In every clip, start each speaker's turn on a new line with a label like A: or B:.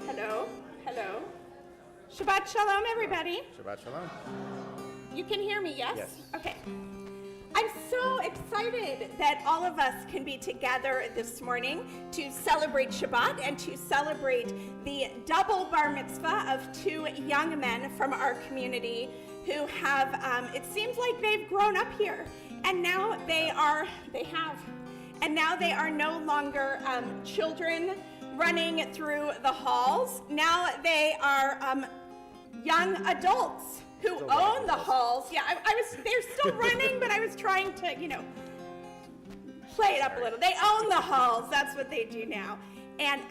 A: Hello. Shabbat Shalom, everybody.
B: Shabbat Shalom.
A: You can hear me, yes?
B: Yes.
A: Okay. I'm so excited that all of us can be together this morning to celebrate Shabbat and to celebrate the double bar mitzvah of two young men from our community who have, it seems like they've grown up here, and now they are no longer children running through the halls. Now they are young adults who own the halls. Yeah, they're still running, but I was trying to, play it up a little. They own the halls. That's what they do now. And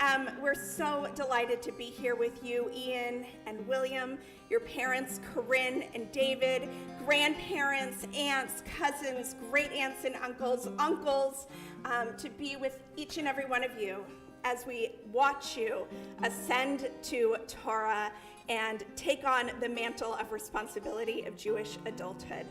A: we're so delighted to be here with you, Ian and Willam, your parents, Corinne and David, grandparents, aunts, cousins, great aunts and uncles, to be with each and every one of you as we watch you ascend to Torah and take on the mantle of responsibility of Jewish adulthood.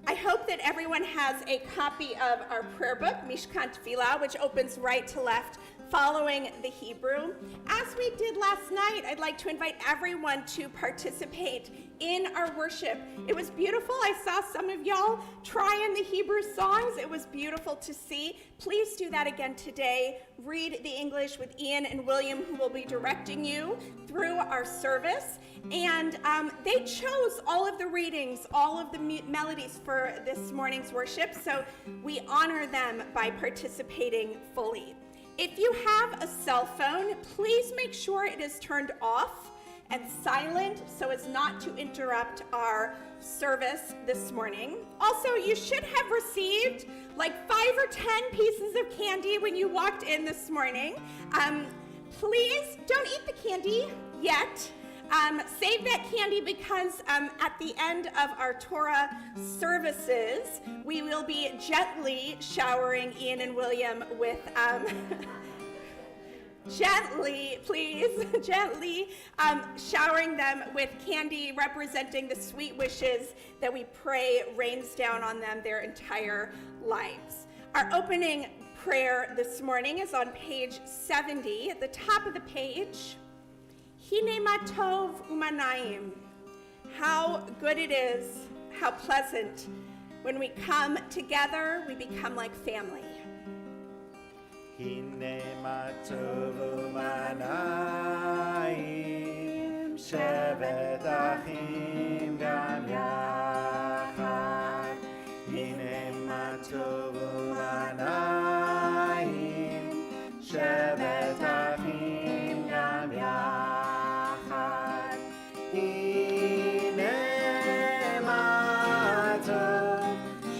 A: I hope that everyone has a copy of our prayer book, Mishkan Tefillah, which opens right to left, following the Hebrew. As we did last night, I'd like to invite everyone to participate in our worship. It was beautiful. I saw some of y'all trying the Hebrew songs. It was beautiful to see. Please do that again today. Read the English with Ian and Willam, who will be directing you through our service. And they chose all of the readings, all of the melodies for this morning's worship, so we honor them by participating fully. If you have a cell phone, please make sure it is turned off and silent so as not to interrupt our service this morning. Also, you should have received like 5 or 10 pieces of candy when you walked in this morning. Please don't eat the candy yet. Save that candy because at the end of our Torah services, we will be gently showering Ian and Willam with, gently showering them with candy representing the sweet wishes that we pray rains down on them their entire lives. Our opening prayer this morning is on page 70 at the top of the page. Hine ma tov u'manayim. How good it is, how pleasant. When we come together, we become like family.
B: Hine ma tov u'manayim, shevet achim gam yachad. Hine ma tov u'manayim, shevet achim gam yachad.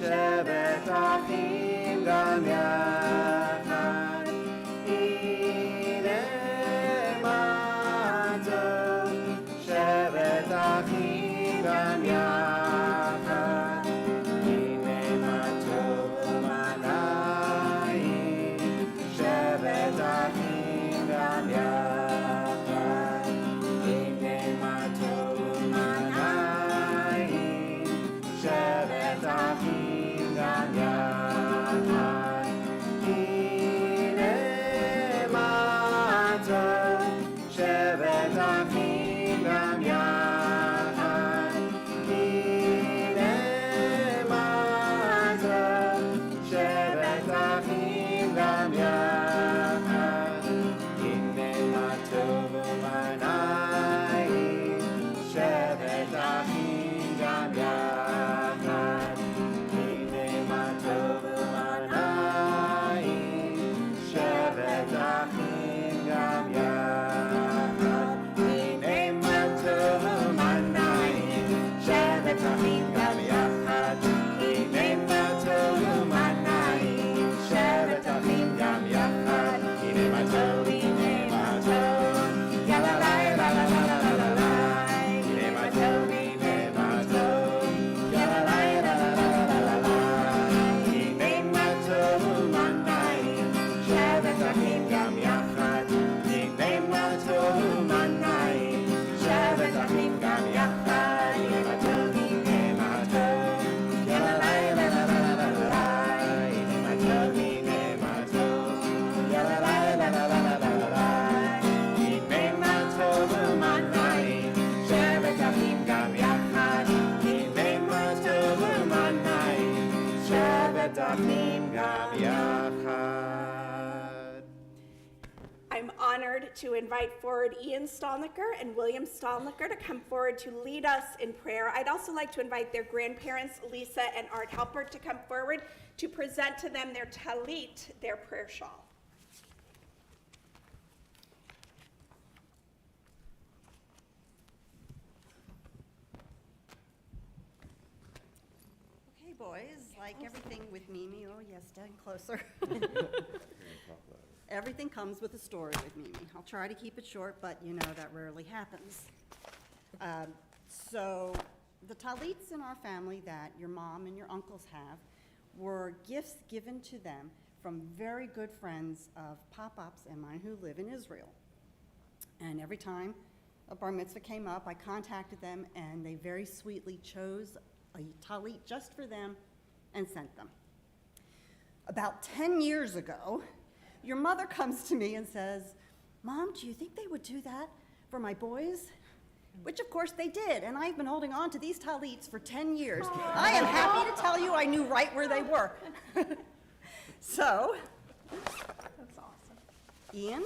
B: Shevet achim gam yachad, hine ma tov. Shevet achim gam yachad, hine ma tov u'manayim. Shevet achim gam yachad, hine ma tov u'manayim. Shevet achim gam yachad, hine ma tov. Shevet achim gam yachad, hine ma tov. Shevet achim gam yachad, hine ma tov u'manayim. Shevet achim gam yachad, hine ma tov u'manayim. Shevet achim gam yachad, hine ma tov u'manayim. Shevet achim gam yachad, hine ma tov u'manayim. Shevet achim gam yachad, hine ma tov, hine ma tov. Ya la la la la la la la la. Hine ma tov, hine ma tov. Ya la la la la la la la. Hine ma tov u'manayim. Shevet achim gam yachad, hine ma tov u'manayim. Shevet achim gam yachad, hine ma tov, hine ma tov. Ya la la la la la la la. Hine ma tov, hine ma tov. Ya la la la la la la la. גם יחד.
A: I'm honored to invite forward Ian Stalnaker and William Stalnaker to come forward to lead us in prayer. I'd also like to invite their grandparents, Lisa and Art Halpert, to come forward to present to them their talit, their prayer shawl.
C: Okay, boys, like everything with Mimi, oh yes, stand closer. Everything comes with a story with Mimi. I'll try to keep it short, but you know that rarely happens. So the talits in our family that your mom and your uncles have were gifts given to them from very good friends of Pop-Ups and mine who live in Israel. And every time a bar mitzvah came up, I contacted them and they very sweetly chose a talit just for them and sent them. About 10 years ago, your mother comes to me and says, "Mom, do you think they would do that for my boys?" Which of course they did, and I've been holding on to these talits for 10 years. I am happy to tell you I knew right where they were. So,
A: That's awesome.
C: Ian,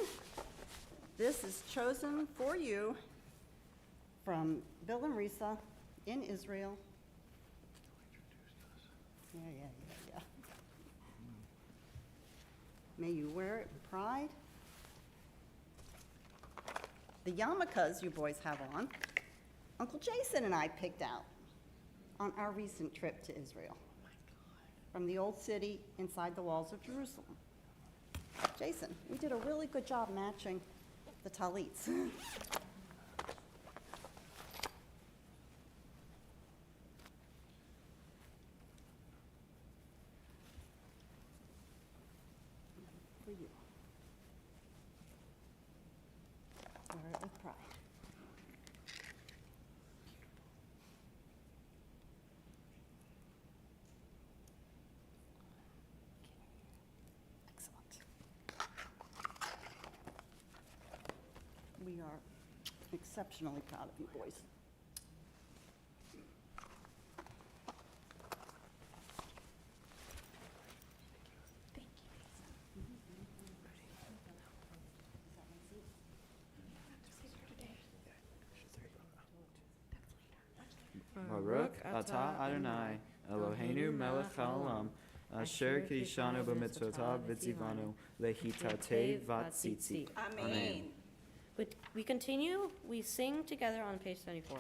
C: this is chosen for you from Willam in Israel. Yeah. May you wear it with pride. The yarmulkes you boys have on, Uncle Jason and I picked out on our recent trip to Israel. From the old city inside the walls of Jerusalem. Jason, we did a really good job matching the talits. For you. Wear it with pride. Excellent. We are exceptionally proud of you boys.
D: Baruch atah Adonai, Eloheinu melech haolam, asher kishanu b'mitzvotav v'tzivanu, lehitatei v'tzitzit.
A: Amen.
E: We continue, we sing together on page 74.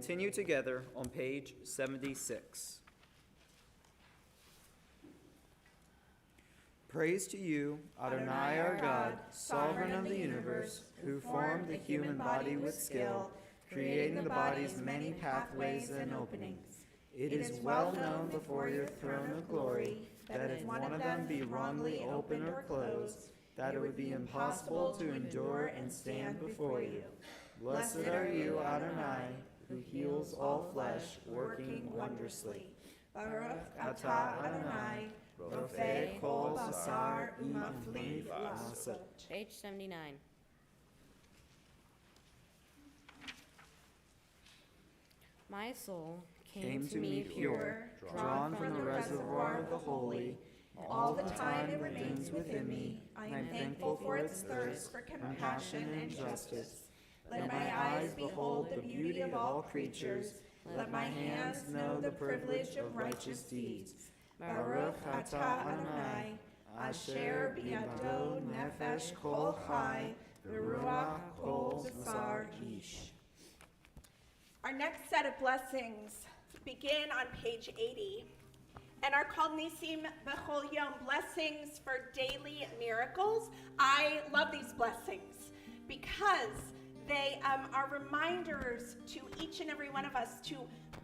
D: continue together on page 76. Praise to you, Adonai our God, sovereign of the universe, who formed the human body with skill, creating the body's many pathways and openings. It is well known before your throne of glory that if one of them be wrongly opened or closed, that it would be impossible to endure and stand before you. Blessed are you, Adonai, who heals all flesh, working wondrously. Baruch atah Adonai, rofei kol basar umafliv lasot.
E: Page 79. My soul
D: Came to me pure, drawn from the reservoir of the holy. All the time it remains within me. I am thankful for its thirst for compassion and justice. Let my eyes behold the beauty of all creatures. Let my hands know the privilege of righteous deeds. Baruch atah Adonai, asher biyado nefesh kol chai, v'ruach kol basar ish.
A: Our next set of blessings begin on page 80 and are called Nisim B'chol Yom, blessings for daily miracles. I love these blessings because they are reminders to each and every one of us to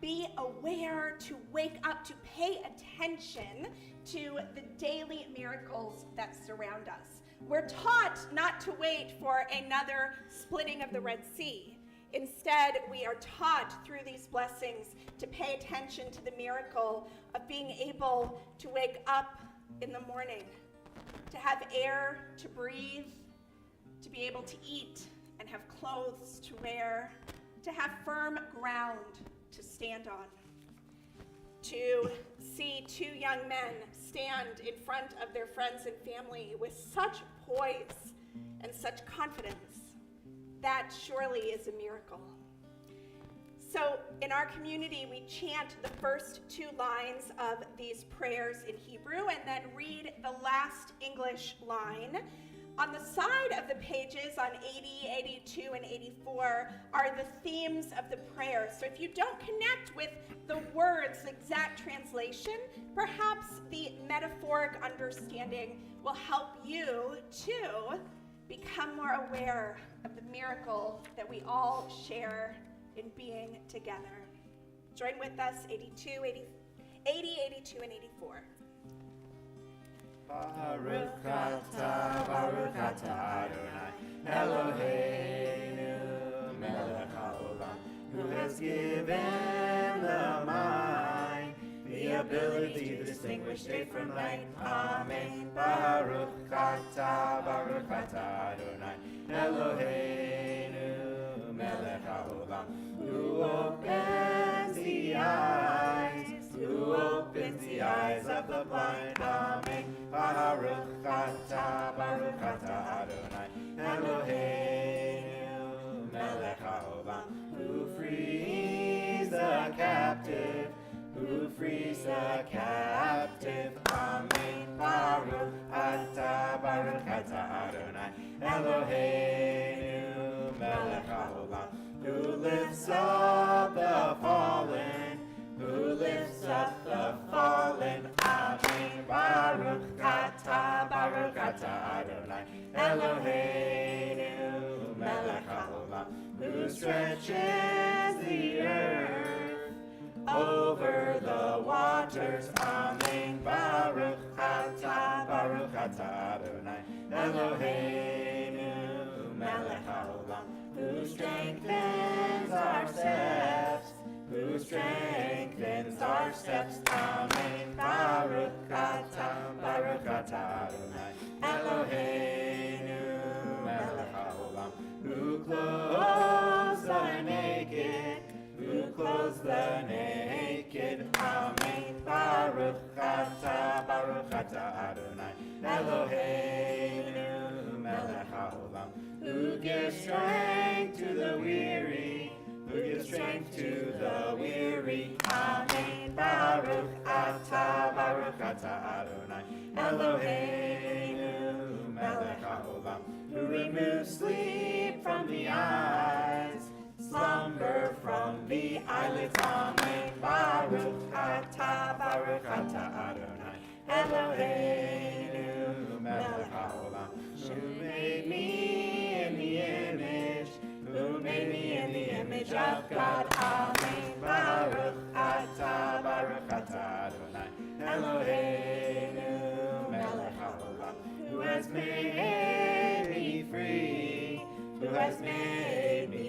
A: be aware, to wake up, to pay attention to the daily miracles that surround us. We're taught not to wait for another splitting of the Red Sea. Instead, we are taught through these blessings to pay attention to the miracle of being able to wake up in the morning, to have air to breathe, to be able to eat and have clothes to wear, to have firm ground to stand on, to see two young men stand in front of their friends and family with such poise and such confidence. That surely is a miracle. So in our community, we chant the first two lines of these prayers in Hebrew and then read the last English line. On the side of the pages on 80, 82, and 84 are the themes of the prayer. So if you don't connect with the words, the exact translation, perhaps the metaphoric understanding will help you to become more aware of the miracle that we all share in being together. Join with us, 80, 82, and 84.
B: Baruch atah Adonai, Eloheinu melech haolam, who has given the mind the ability to distinguish day from night. Amen. Baruch atah Adonai, Eloheinu melech haolam, who opens the eyes of the blind. Amen. Baruch atah Adonai, Eloheinu melech haolam, who frees the captive. Amen. Baruch atah Adonai, Eloheinu melech haolam, who lifts up the fallen. Amen. Baruch atah Adonai, Eloheinu melech haolam, who stretches the earth over the waters. Amen. Baruch atah Adonai, Eloheinu melech haolam, who strengthens our steps. Amen. Baruch atah Adonai, Eloheinu melech haolam, who clothes the naked. Amen. Baruch atah Adonai, Eloheinu melech haolam, who gives strength to the weary. Amen. Baruch atah Adonai, Eloheinu melech haolam, who removes sleep from the eyes. slumber from the eyelids. Amen. Baruch atah Adonai Eloheinu melech haolam. Who made me in the image? Who made me in the image of God? Amen. Baruch atah Adonai Eloheinu melech haolam. Who has made me free? Who has made me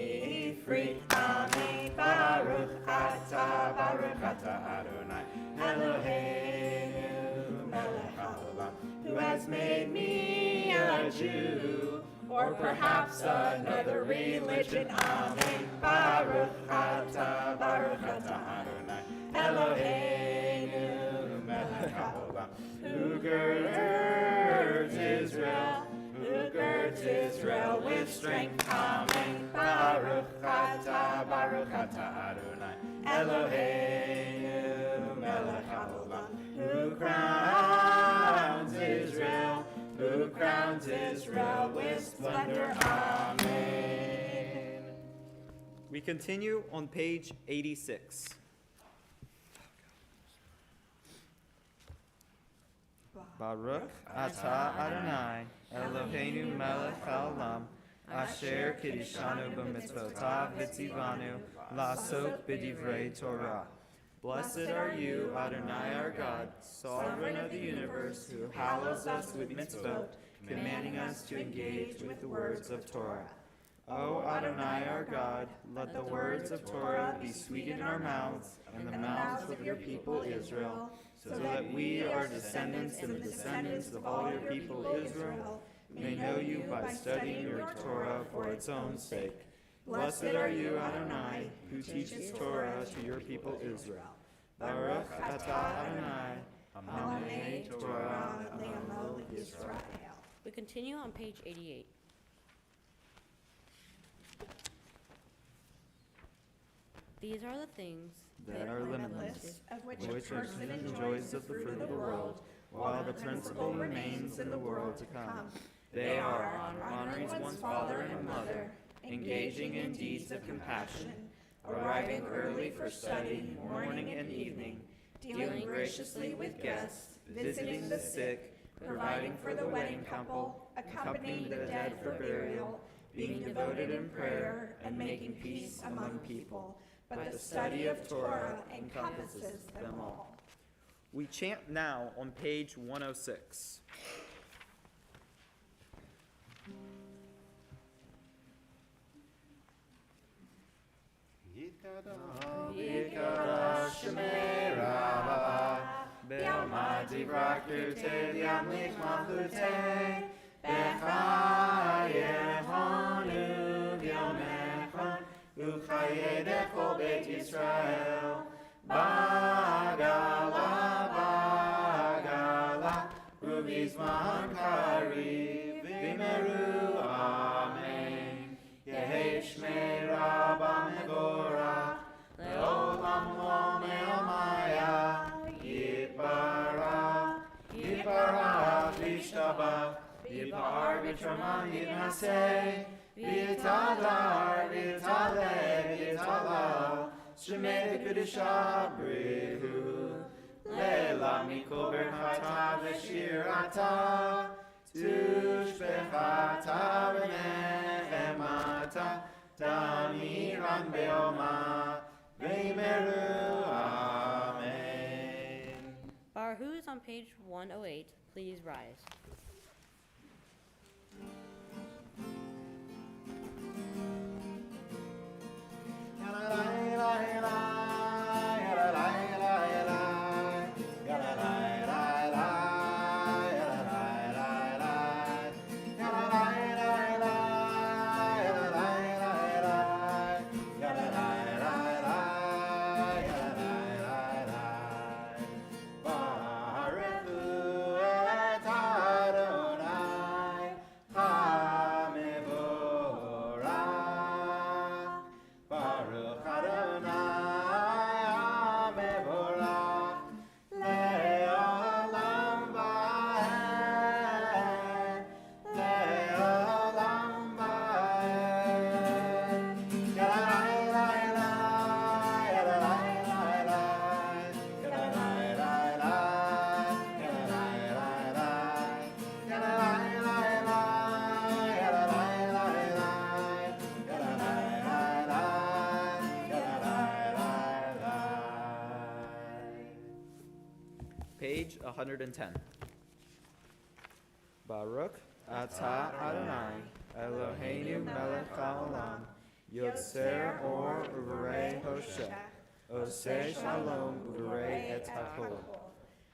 B: free? Amen. Baruch atah Adonai Eloheinu melech haolam. Who has made me a Jew, or perhaps another religion? Amen. Baruch atah Adonai Eloheinu melech haolam. Who girds Israel with strength? Amen. Baruch atah Adonai Eloheinu melech haolam. Who crowns Israel with splendor? Amen.
D: We continue on page 86. Baruch atah Adonai Eloheinu melech haolam asher kiddushanu b'mitzvotav v'tzivanu la'asok b'divrei Torah. Blessed are you, Adonai our God, sovereign of the universe, who hallows us with mitzvot, commanding us to engage with the words of Torah. O Adonai our God, let the words of Torah be sweet in our mouths and the mouths of your people Israel, so that we, our descendants and the descendants of all your people Israel, may know you by studying your Torah for its own sake. Blessed are you, Adonai, who teaches Torah to your people Israel. Baruch atah Adonai, Hamelech Torah Le'amo Yisrael.
E: We continue on page 88. These are the things
D: That are limitless,
A: Of which
D: which
A: a
D: a
A: person
D: person
A: enjoys
D: enjoys
A: the
D: of the
A: fruit
D: fruit of the world, while the principle remains in the world to come. They are honoring one's father and mother, engaging in deeds of compassion, arriving early for study, morning and evening, dealing graciously with guests, visiting the sick, providing for the wedding couple, accompanying the dead for burial, being devoted in prayer, and making peace among people. But the study of Torah encompasses them all. We chant now on page 106.
B: Yikara Shemei Rabba Be'alma Divrakute V'yamlik Malchute B'chayehonu V'yomechon U'chayedecho Beit Yisrael Bagala Uvizman Kariv V'meru Amen Yehi Shmei Rabba Mevorach Le'olam Lo Me'omaya Yitbarach V'yishtabach Yipar V'traman Yitnaseh V'yitadar V'yitaleh Shemei Kedusha Brihu Leila Mikol Berchata V'shirata Tushbechata V'nehemata Tamiran Be'oma V'yimeru Amen.
E: Barhu's on page 108. Please rise.
B: Baruch Adonai, Mevorach,
D: Page 110. Baruch atah Adonai, Eloheinu melech haolam, yotzer or uvarei hosheh, oseh shalom uvarei et hakol,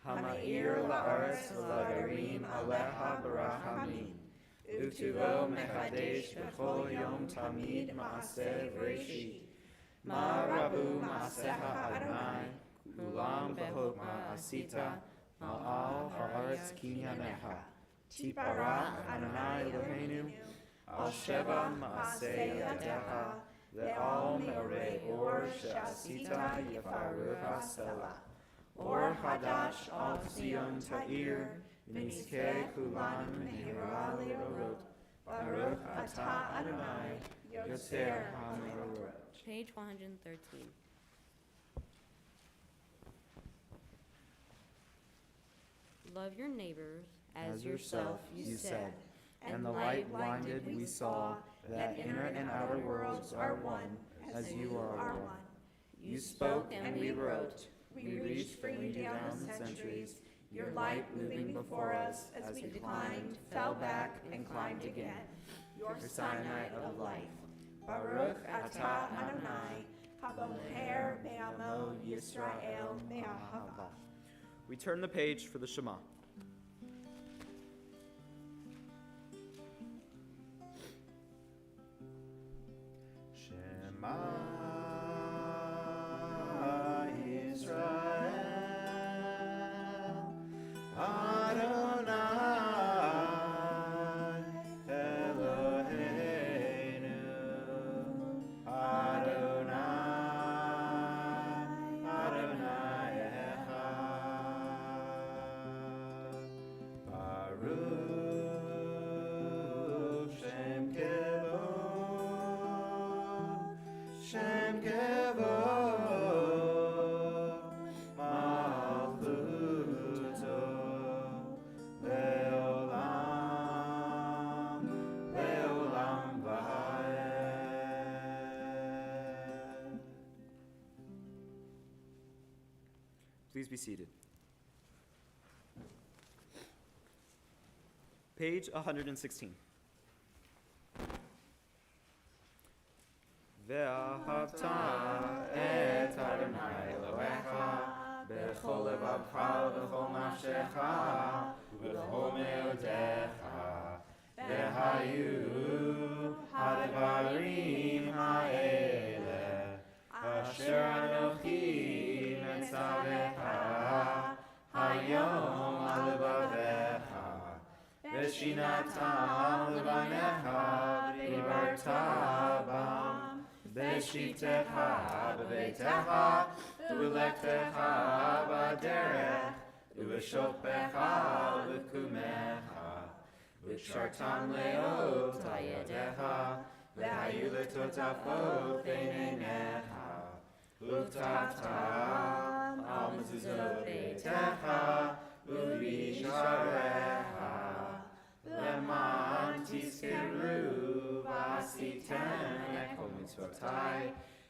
D: hama'ir la'aretz v'lagarim alecha barachamim, utuvo mechadesh b'chol yom tamid ma'aseh v'reshit, ma'arabu ma'aseha Adonai, kulam b'chokma asita, ma'al ha'aretz kinyanecha. Tipara Adonai Eloheinu, al sheva ma'aseh yadecha, ve'al me'orei or she'asita yafarucha sela. Or hadash al Zion ta'ir, v'nizkei kulan mehira le'orot. Baruch atah Adonai, yotzer ha'me'orot.
E: Page 113. Love your neighbors as yourself, you said,
D: and the light blinded we saw, that inner and outer worlds are one, as you are one. You spoke and we wrote, we reached for you down the centuries, your light moving before us as we climbed, fell back, and climbed again, your Sinai of life. Baruch atah Adonai, haboher be'amo Yisrael me'ahava. We turn the page for the Shema.
B: Shema Yisrael, Adonai Eloheinu, Adonai, Adonai Echad. Baruch Shem Kevod, Shem Kevod, Malchuto, Leolam, Leolam Va'ed.
D: Please be seated. Page 116. Ve'ahavta et Adonai Elohecha b'chol levavcha v'chol nafshecha v'chol me'odecha ve'hayu ha'devarim ha'ele asher anochi metzavecha hayom al levavecha v'shinatam levanecha v'dibarta bam Beshitecha b'beitecha, u'lechtecha b'derech, u'v'shokpecha u'kumecha, u'kshartam leot ha'yedecha, v'hayu letotafot b'neinecha, u'v'taftam al mezuzot beitecha, u'v'yisharecha, leman tizkeru v'asitem ekol mitzvotai,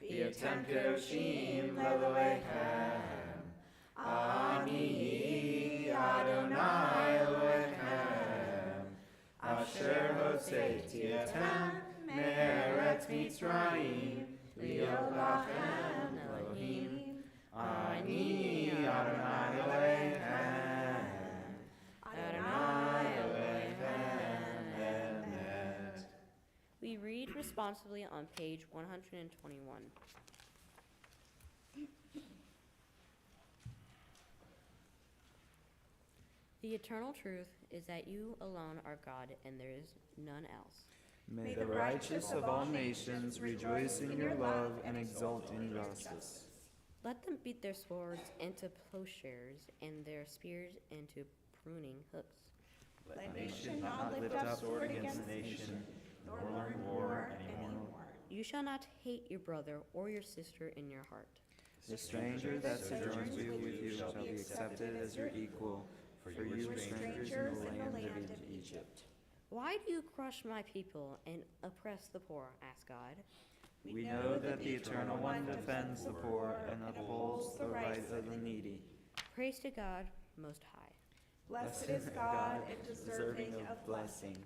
D: v'yotem kedoshim le'Elohechem. Ani Adonai Elohechem, asher hotzeiti etem me'eretz Mitzrayim, li'ot lachem Elohim. Ani Adonai Elohechem, Adonai Elohechem emet.
E: We read responsibly on page 121. The eternal truth is that you alone are God and there is none else.
D: May the righteous of all nations rejoice in your love and exult in justice.
E: Let them beat their swords into plowshares and their spears into pruning hooks.
B: Let nation not lift up sword against nation, nor learn war anymore.
E: You shall not hate your brother or your sister in your heart.
D: The stranger that sojourns with you shall be accepted as your equal, for you were strangers in the land of Egypt.
E: Why do you crush my people and oppress the poor? Asked God.
D: We know that the Eternal One defends the poor and upholds the right of the needy.
E: Praise to God Most High.
A: Blessed is God and deserving of blessing.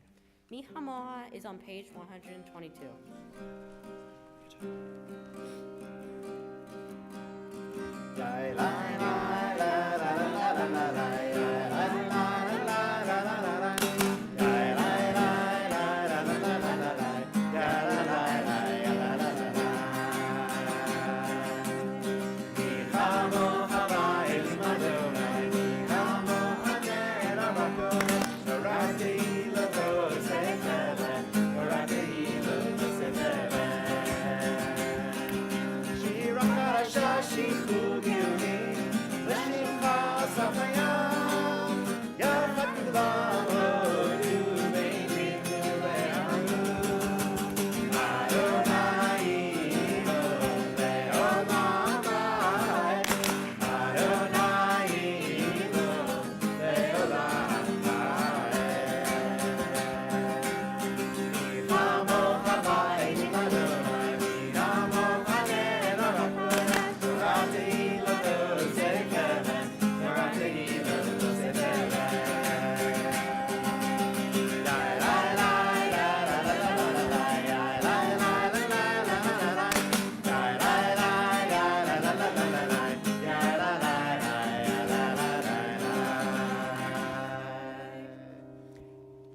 E: Mi Hamoa is on page 122.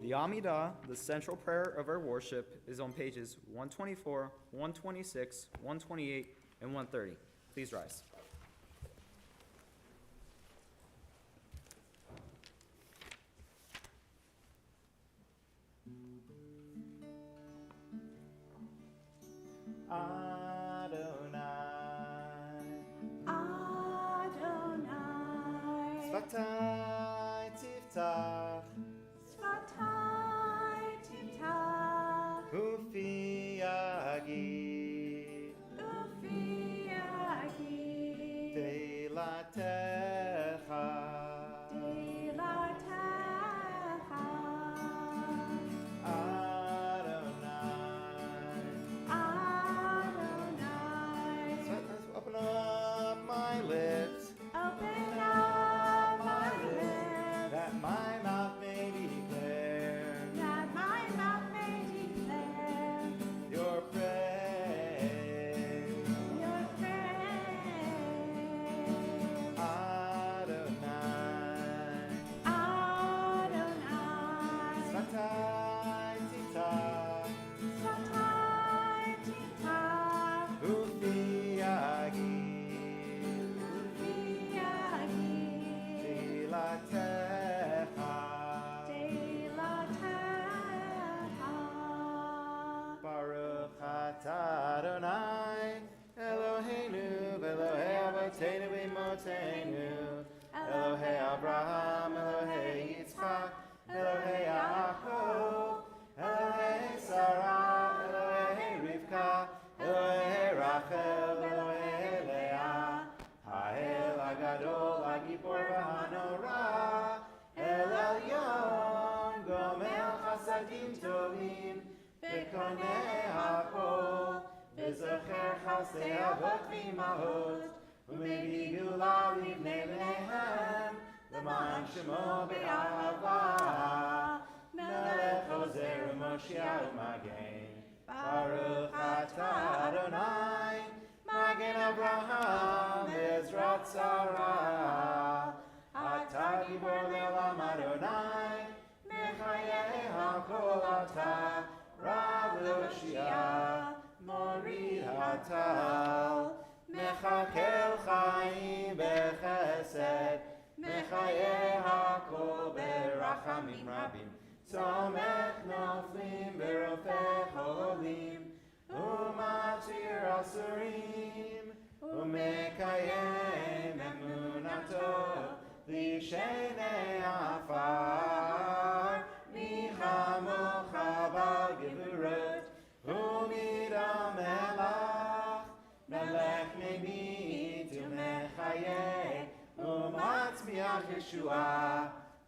D: The Amidah, the central prayer of our worship, is on pages 124, 126, 128, and 130. Please rise.
B: Adonai, Svatai tiftach, Ufi yagid, Teilatecha, Adonai. So let's open up my lips, that my mouth may declare your praise. Adonai, Svatai titach, Ufi yagid, Teilatecha. Baruch atah Adonai, Eloheinu v'Elohei Avotenu v'Imotenu, Elohei Abraham, Elohei Yitzchak, Elohei Yaakov, Elohei Sarah, Elohei Rivka, Elohei Rachel, Elohei Leah, Ha'el Hagadol, Hagibor v'Hanora, El Elyon, Gomel Chasadim Tovim, V'konei Hakol, V'zocher Chasei Avot v'Imahot, U'mebyi Gula Livnei Bneihem, L'man Shemo Be'ahava, Melech Ozer U'Moshiach U'Magen, Baruch atah Adonai, Magen Avraham V'Ezrat Sarah, Atah Gibor Le'olam Adonai, Mechayeh HaKol Atah, Rav L'Oshia, Morid Hatal, Mechakel Chaim B'Chesed, Mechayeh HaKol B'Rachamim Rabim, Tomech Noflim B'Rofei Cholim, U'Matir Asurim, U'Mekayem Emunato, L'Shenei Afar, Michamocha Bal Gevurot, U'Midam Melach, Melech Memit U'Mechayeh, U'Matzmiach Yeshua,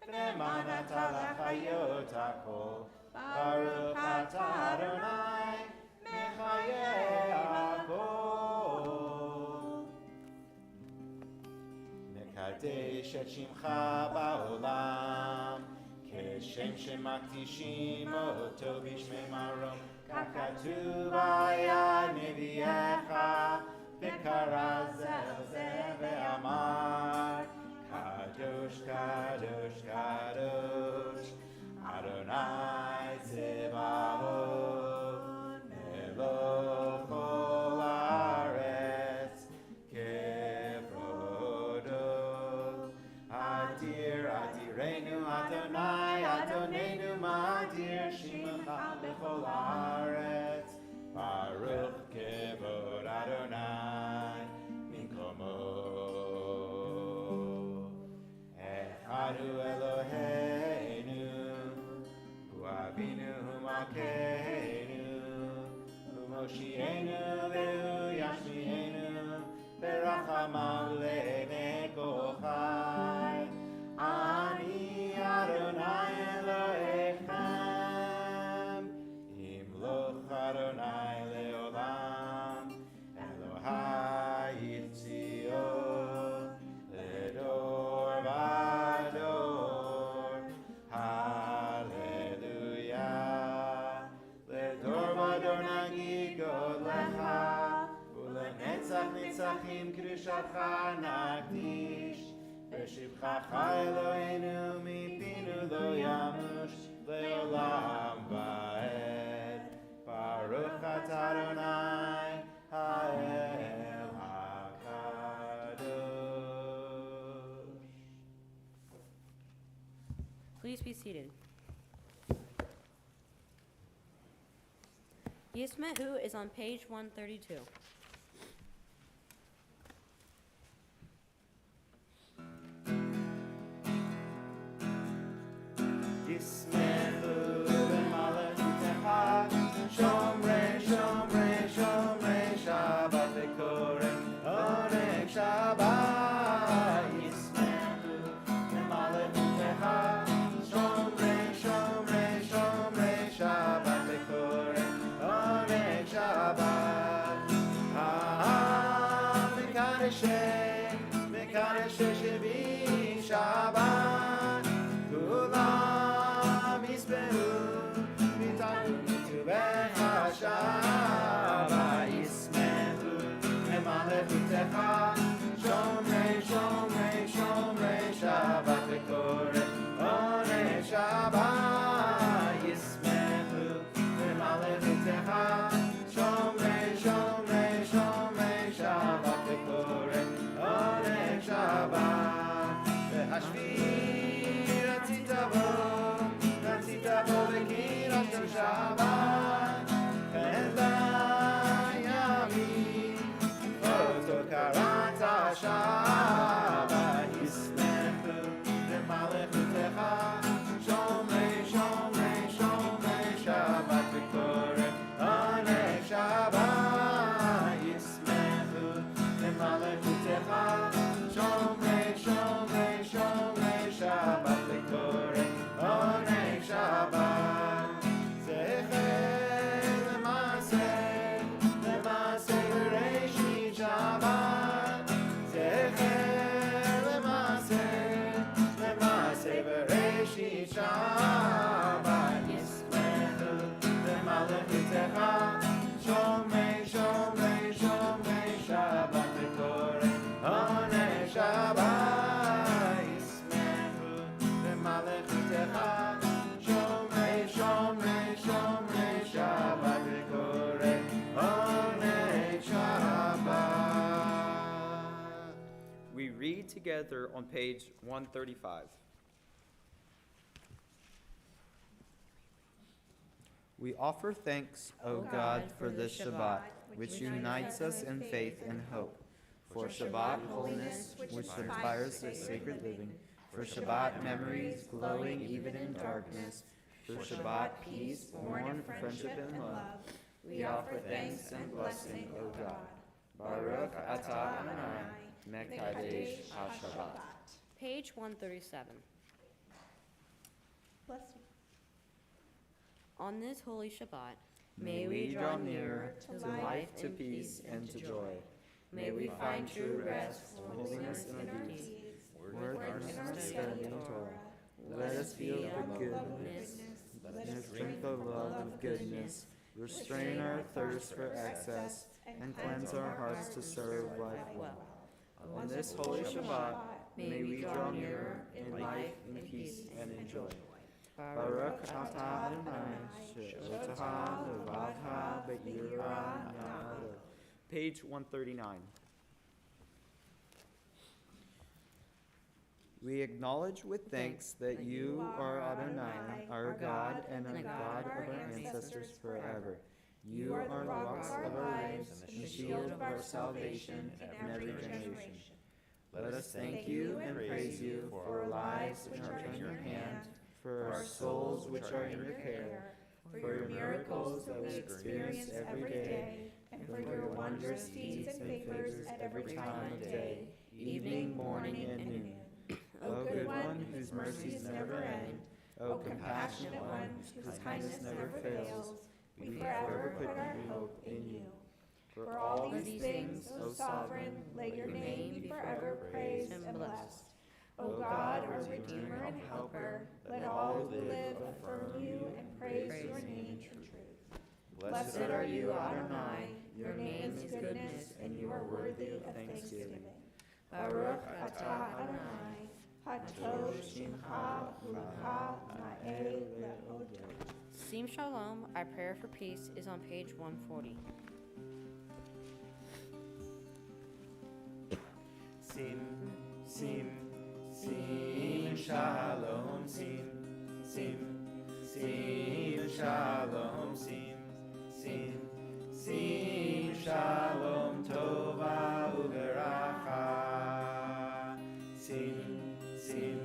B: V'ne'eman Ata L'Chayot HaKol, Baruch atah Adonai, Mechayeh HaKol. לקדש את שמך בעולם, כשם שמקדישים אותו בשמי מרום, כך כתוב היה נביאך, וקרא זה אל זה ואמר, קדוש, קדוש, קדוש, אדוני צבאות, מלוך כל הארץ, כבודו. אדיר, אדירנו, אדוני, אדוננו, מאדיר שמך בכל הארץ. ברוך כבוד אדוני ממקומו. אחד הוא אלוהינו, הוא אבינו, הוא מלכנו, הוא מושיענו והוא ישמיענו, ברחמיו לעיני כל חי. אני אדוני אלוהיכם, ימלוך אדוני לעולם, אלוהי ציון, לדור ודור. הללויה. לדור ודור נגיד גודלך, ולנצח נצחים קדושתך נקדיש. בשבחך אלוהינו מפינו לא ימוש לעולם ועד. ברוך אתה אדוני האל הקדוש.
E: Please be seated. Yismehu is on page 132.
B: ישמחו במלכותך, שומרי שומרי שומרי שבת וקורא עונג שבת. ישמחו במלכותך, שומרי שומרי שומרי שבת וקורא עונג שבת. מקדשי שביעי שבת, כולם ישבעו ויתעלו מטובך שבת. ישמחו במלכותך, שומרי שומרי שומרי שבת וקורא עונג שבת. ישמחו במלכותך, שומרי שומרי שומרי שבת וקורא עונג שבת. והשביעי רצית בו וקידשתם שבת, כן בימים אותו קראת שבת. ישמחו במלכותך, שומרי שומרי שומרי שבת וקורא עונג שבת. ישמחו במלכותך, שומרי שומרי שומרי שבת וקורא עונג שבת. זכר למעשה בראשית שבת, זכר למעשה בראשית שבת. ישמחו במלכותך, שומרי שומרי שומרי שבת וקורא עונג שבת. ישמחו במלכותך, שומרי שומרי שומרי שבת וקורא עונג שבת.
D: We read together on page 135. We offer thanks, O God, for this Shabbat, which unites us in faith and hope. For Shabbat holiness, which inspires the sacred living. For Shabbat memories, glowing even in darkness. For Shabbat peace, born of friendship and love. We offer thanks and blessing, O God. Baruch atah Adonai, mekadesh ha-Shabbat.
E: Page 137.
A: Bless you.
E: On this holy Shabbat,
D: May we draw nearer to life, to peace, and to joy. May we find true rest, holiness, and peace. worth in our study in Torah. Let us feel the goodness, let us drink the love of goodness, restrain our thirst for excess, and cleanse our hearts to serve life well. On this holy Shabbat, may we draw nearer in life, in peace, and in joy. Baruch atah Adonai, she'otah levavcha be'ira na'ado. Page 139. We acknowledge with thanks that you are Adonai, our God, and the God of our ancestors forever. You are the rocks of our lives and the shield of our salvation in every generation. Let us thank you and praise you for our lives which are in your hand, for our souls which are in your care, for your miracles that we experience every day, and for your wondrous deeds and favors at every time of day, evening, morning, and noon. O good one, whose mercies never end, O compassionate one, whose kindness never fails, we forever put our hope in you. For all these things, O sovereign, let your name be forever praised and blessed. O God, our Redeemer and Helper, let all who live affirm you and praise your name in truth. Blessed are you, Adonai, your name is goodness, and you are worthy of thanksgiving. Baruch atah Adonai, Hato Shimcha Ucha Ma'el Le'odot.
E: Sim Shalom, our prayer for peace, is on page 140.
B: Sim, sim, sim, shalom, sim, sim, sim, shalom, sim, sim, sim, shalom, tova uveracha. Sim, sim,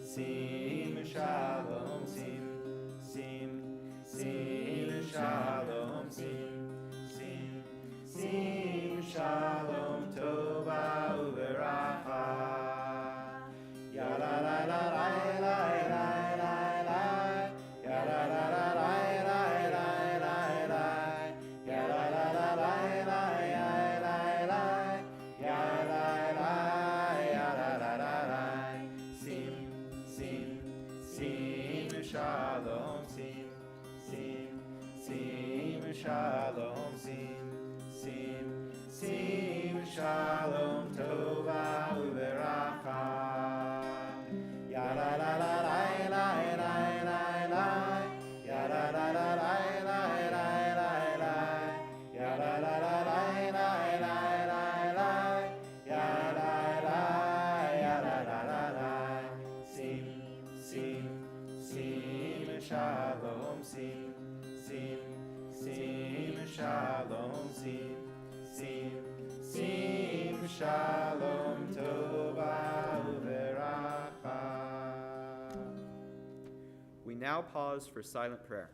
B: sim, shalom, sim, sim, sim, shalom, sim, sim, sim, shalom, tova uveracha. Ya la la la la la la la la. Ya la la la la la la la la. Ya la la la la la la la. Ya la la ya la la la la. Sim, sim, sim, shalom, sim, sim, sim, shalom, sim, sim, sim, shalom, tova uveracha. Ya la la la la la la la la. Ya la la la la la la la la. Ya la la la la la la la la. Ya la la ya la la la la. Sim, sim, sim, shalom, sim, sim, sim, shalom, sim, sim, sim, shalom, tova uveracha.
D: We now pause for silent prayer.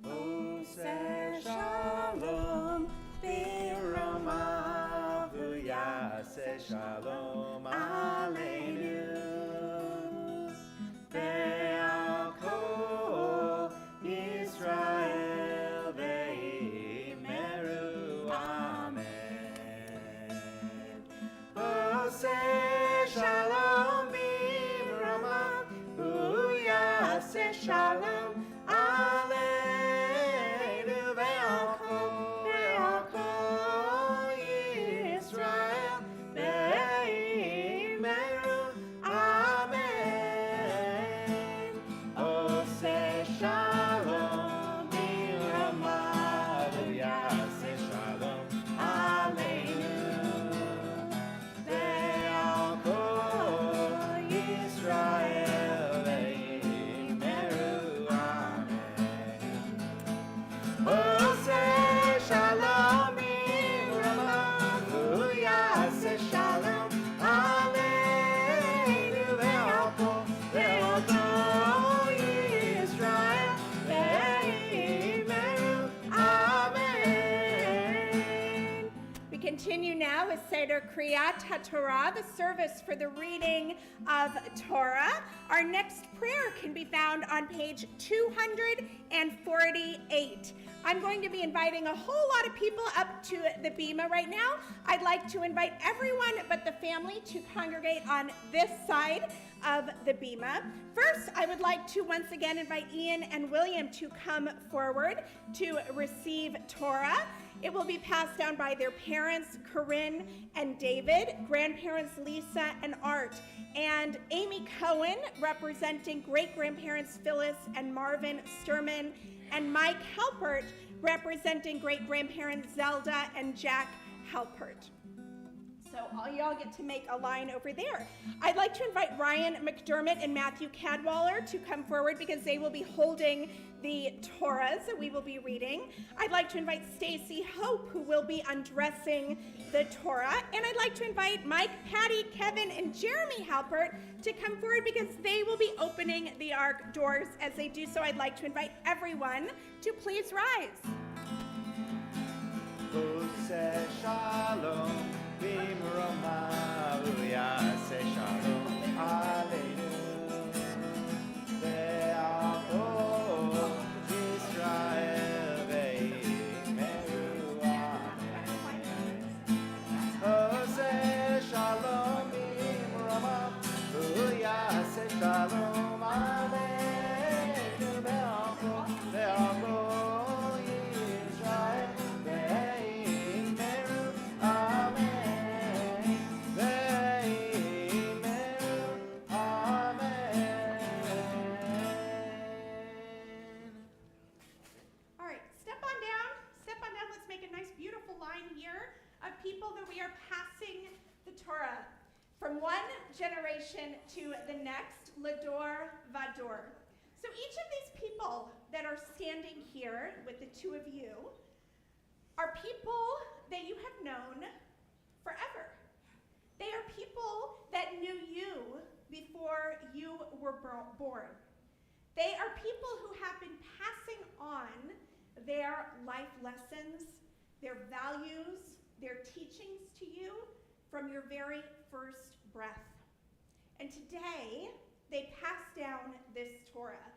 B: Oseh shalom, birama v'yaseh shalom aleinu. Ve'al kol Yisrael ve'imeru amen. Oseh shalom, birama v'yaseh shalom aleinu. Ve'al kol Yisrael ve'imeru
A: continue now with Seder Kriyat HaTorah, the service for the reading of Torah. Our next prayer can be found on page 248. I'm going to be inviting a whole lot of people up to the bima right now. I'd like to invite everyone but the family to congregate on this side of the bima. First, I would like to once again invite Ian and William to come forward to receive Torah. It will be passed down by their parents, Corinne and David, grandparents Lisa and Art, and Amy Cohen, representing great-grandparents Phyllis and Marvin Sturman, and Mike Halpert, representing great-grandparents Zelda and Jack Halpert. So all y'all get to make a line over there. I'd like to invite Ryan McDermott and Matthew Cadwaller to come forward because they will be holding the Torahs that we will be reading. I'd like to invite Stacy Hope, who will be undressing the Torah. And I'd like to invite Mike, Patty, Kevin, and Jeremy Halpert to come forward because they will be opening the ark doors. As they do so, I'd like to invite everyone to please rise.
B: Ose shalom bimroma uyase shalom aleinu ve'avo Yisrael ve'yimeru amen. Ose shalom bimroma uyase shalom aleinu ve'avo Yisrael ve'yimeru amen. Ve'yimeru amen.
A: All right, step on down. Step on down. Let's make a nice, beautiful line here of people that we are passing the Torah from one generation to the next, Lador Vador. So each of these people that are standing here with the two of you are people that you have known forever. They are people that knew you before you were born. They are people who have been passing on their life lessons, their values, their teachings to you from your very first breath. And today, they pass down this Torah.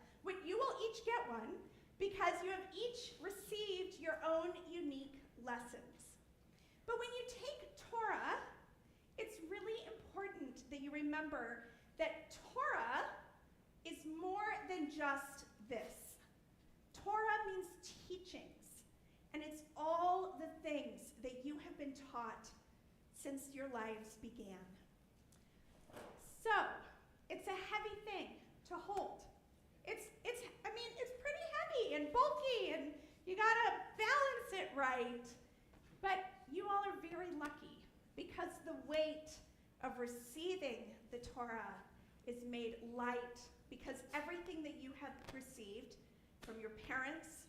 A: You will each get one because you have each received your own unique lessons. But when you take Torah, it's really important that you remember that Torah is more than just this. Torah means teachings, and it's all the things that you have been taught since your lives began. So, it's a heavy thing to hold. It's pretty heavy and bulky, and you gotta balance it right. But you all are very lucky because the weight of receiving the Torah is made light because everything that you have received from your parents,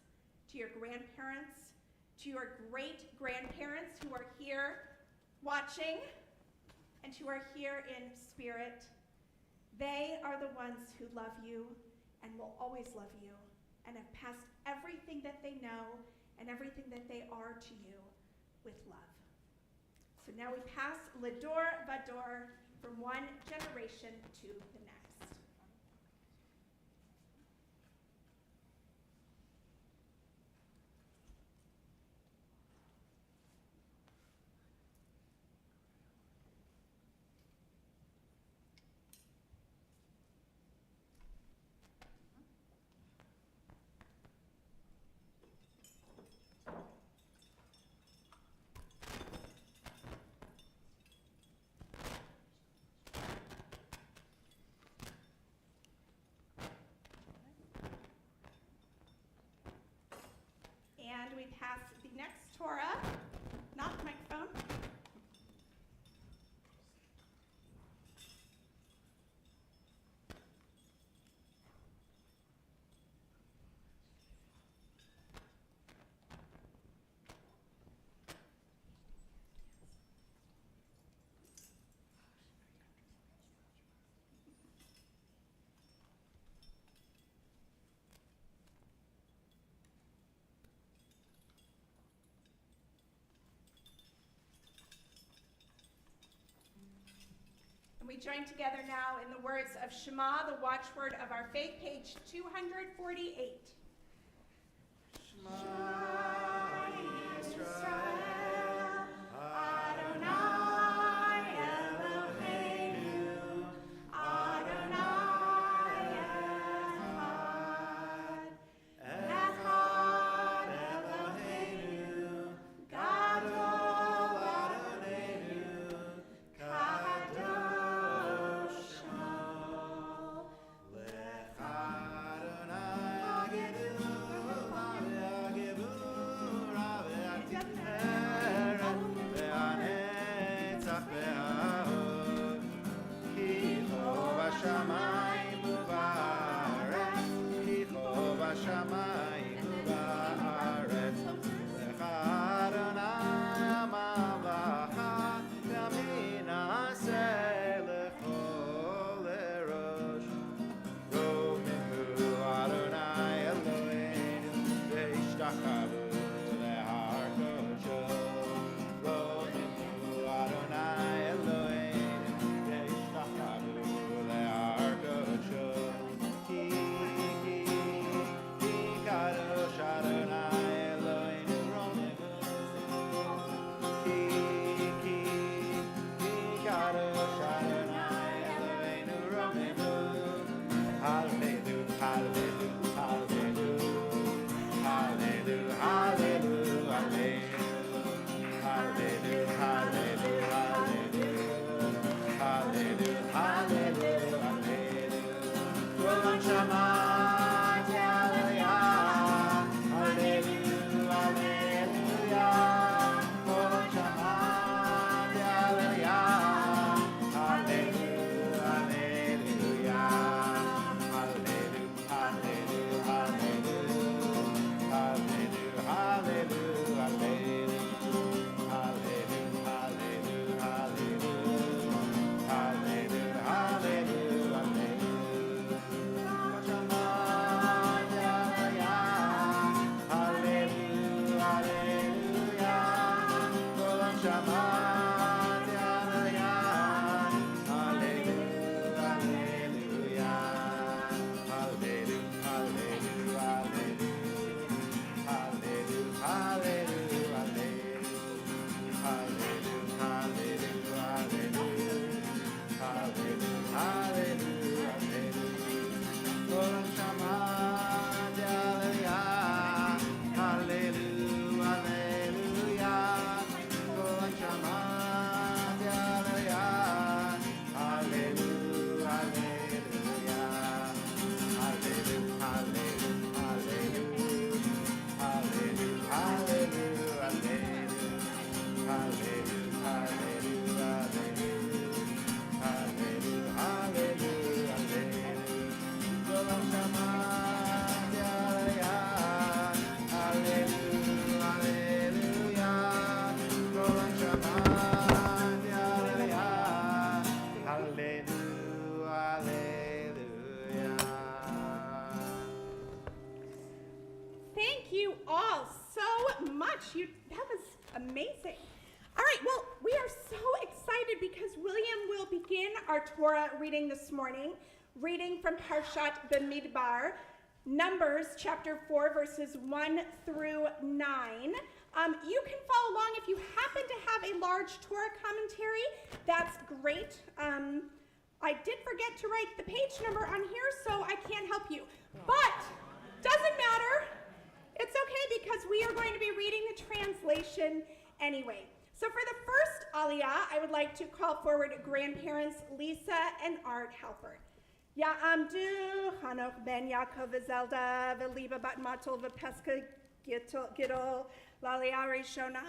A: to your grandparents, to your great-grandparents who are here watching and who are here in spirit, they are the ones who love you and will always love you and have passed everything that they know and everything that they are to you with love. So now we pass Lador Vador from one generation to the next. And we pass the next Torah, not the microphone. And we join together now in the words of Shema, the watchword of our faith, page 248. Thank you all so much. That was amazing. All right, well, we are so excited because William will begin our Torah reading this morning, reading from Parshat B'Midbar, Numbers chapter 4, verses 1 through 9. You can follow along if you happen to have a large Torah commentary. That's great. I did forget to write the page number on here, so I can't help you. But doesn't matter. It's okay because we are going to be reading the translation anyway. So for the first Aliyah, I would like to call forward grandparents Lisa and Art Halpert. Ya'amdu Hanoch ben Yaakov v'Zelda v'Liba bat Matul v'Peska Gidol l'Aliyah Rishona.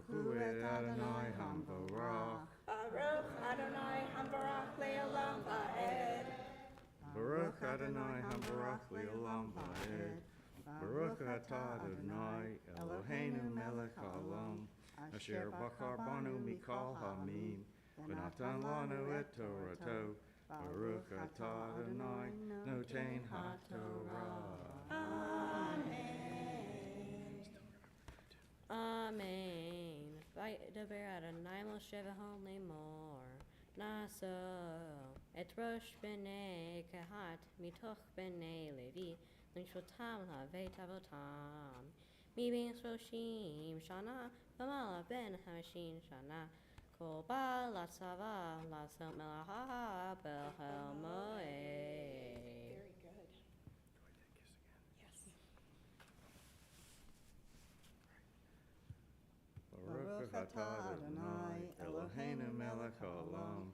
D: Baruch Adonai Hamvarach.
A: Baruch Adonai Hamvarach le'olam va'ed.
D: Baruch Adonai Hamvarach le'olam va'ed. Baruch atah Adonai Eloheinu melech haolam, asher bachar banu mikol hamim, v'natan lanu et Torato, Baruch atah Adonai, noten haTorah.
E: Amen. Vaydaber Adonai Moshe v'Aaron lemor. Naso et rosh b'nei Kehat mitoch b'nei Levi l'nishvotam ha'veit avotam. Mibin shloshim shana v'mala ben hamishim shana. Kol ba latzava lasot melaha b'chel moed.
A: Very good. Yes.
D: Baruch atah Adonai, Eloheinu melech haolam,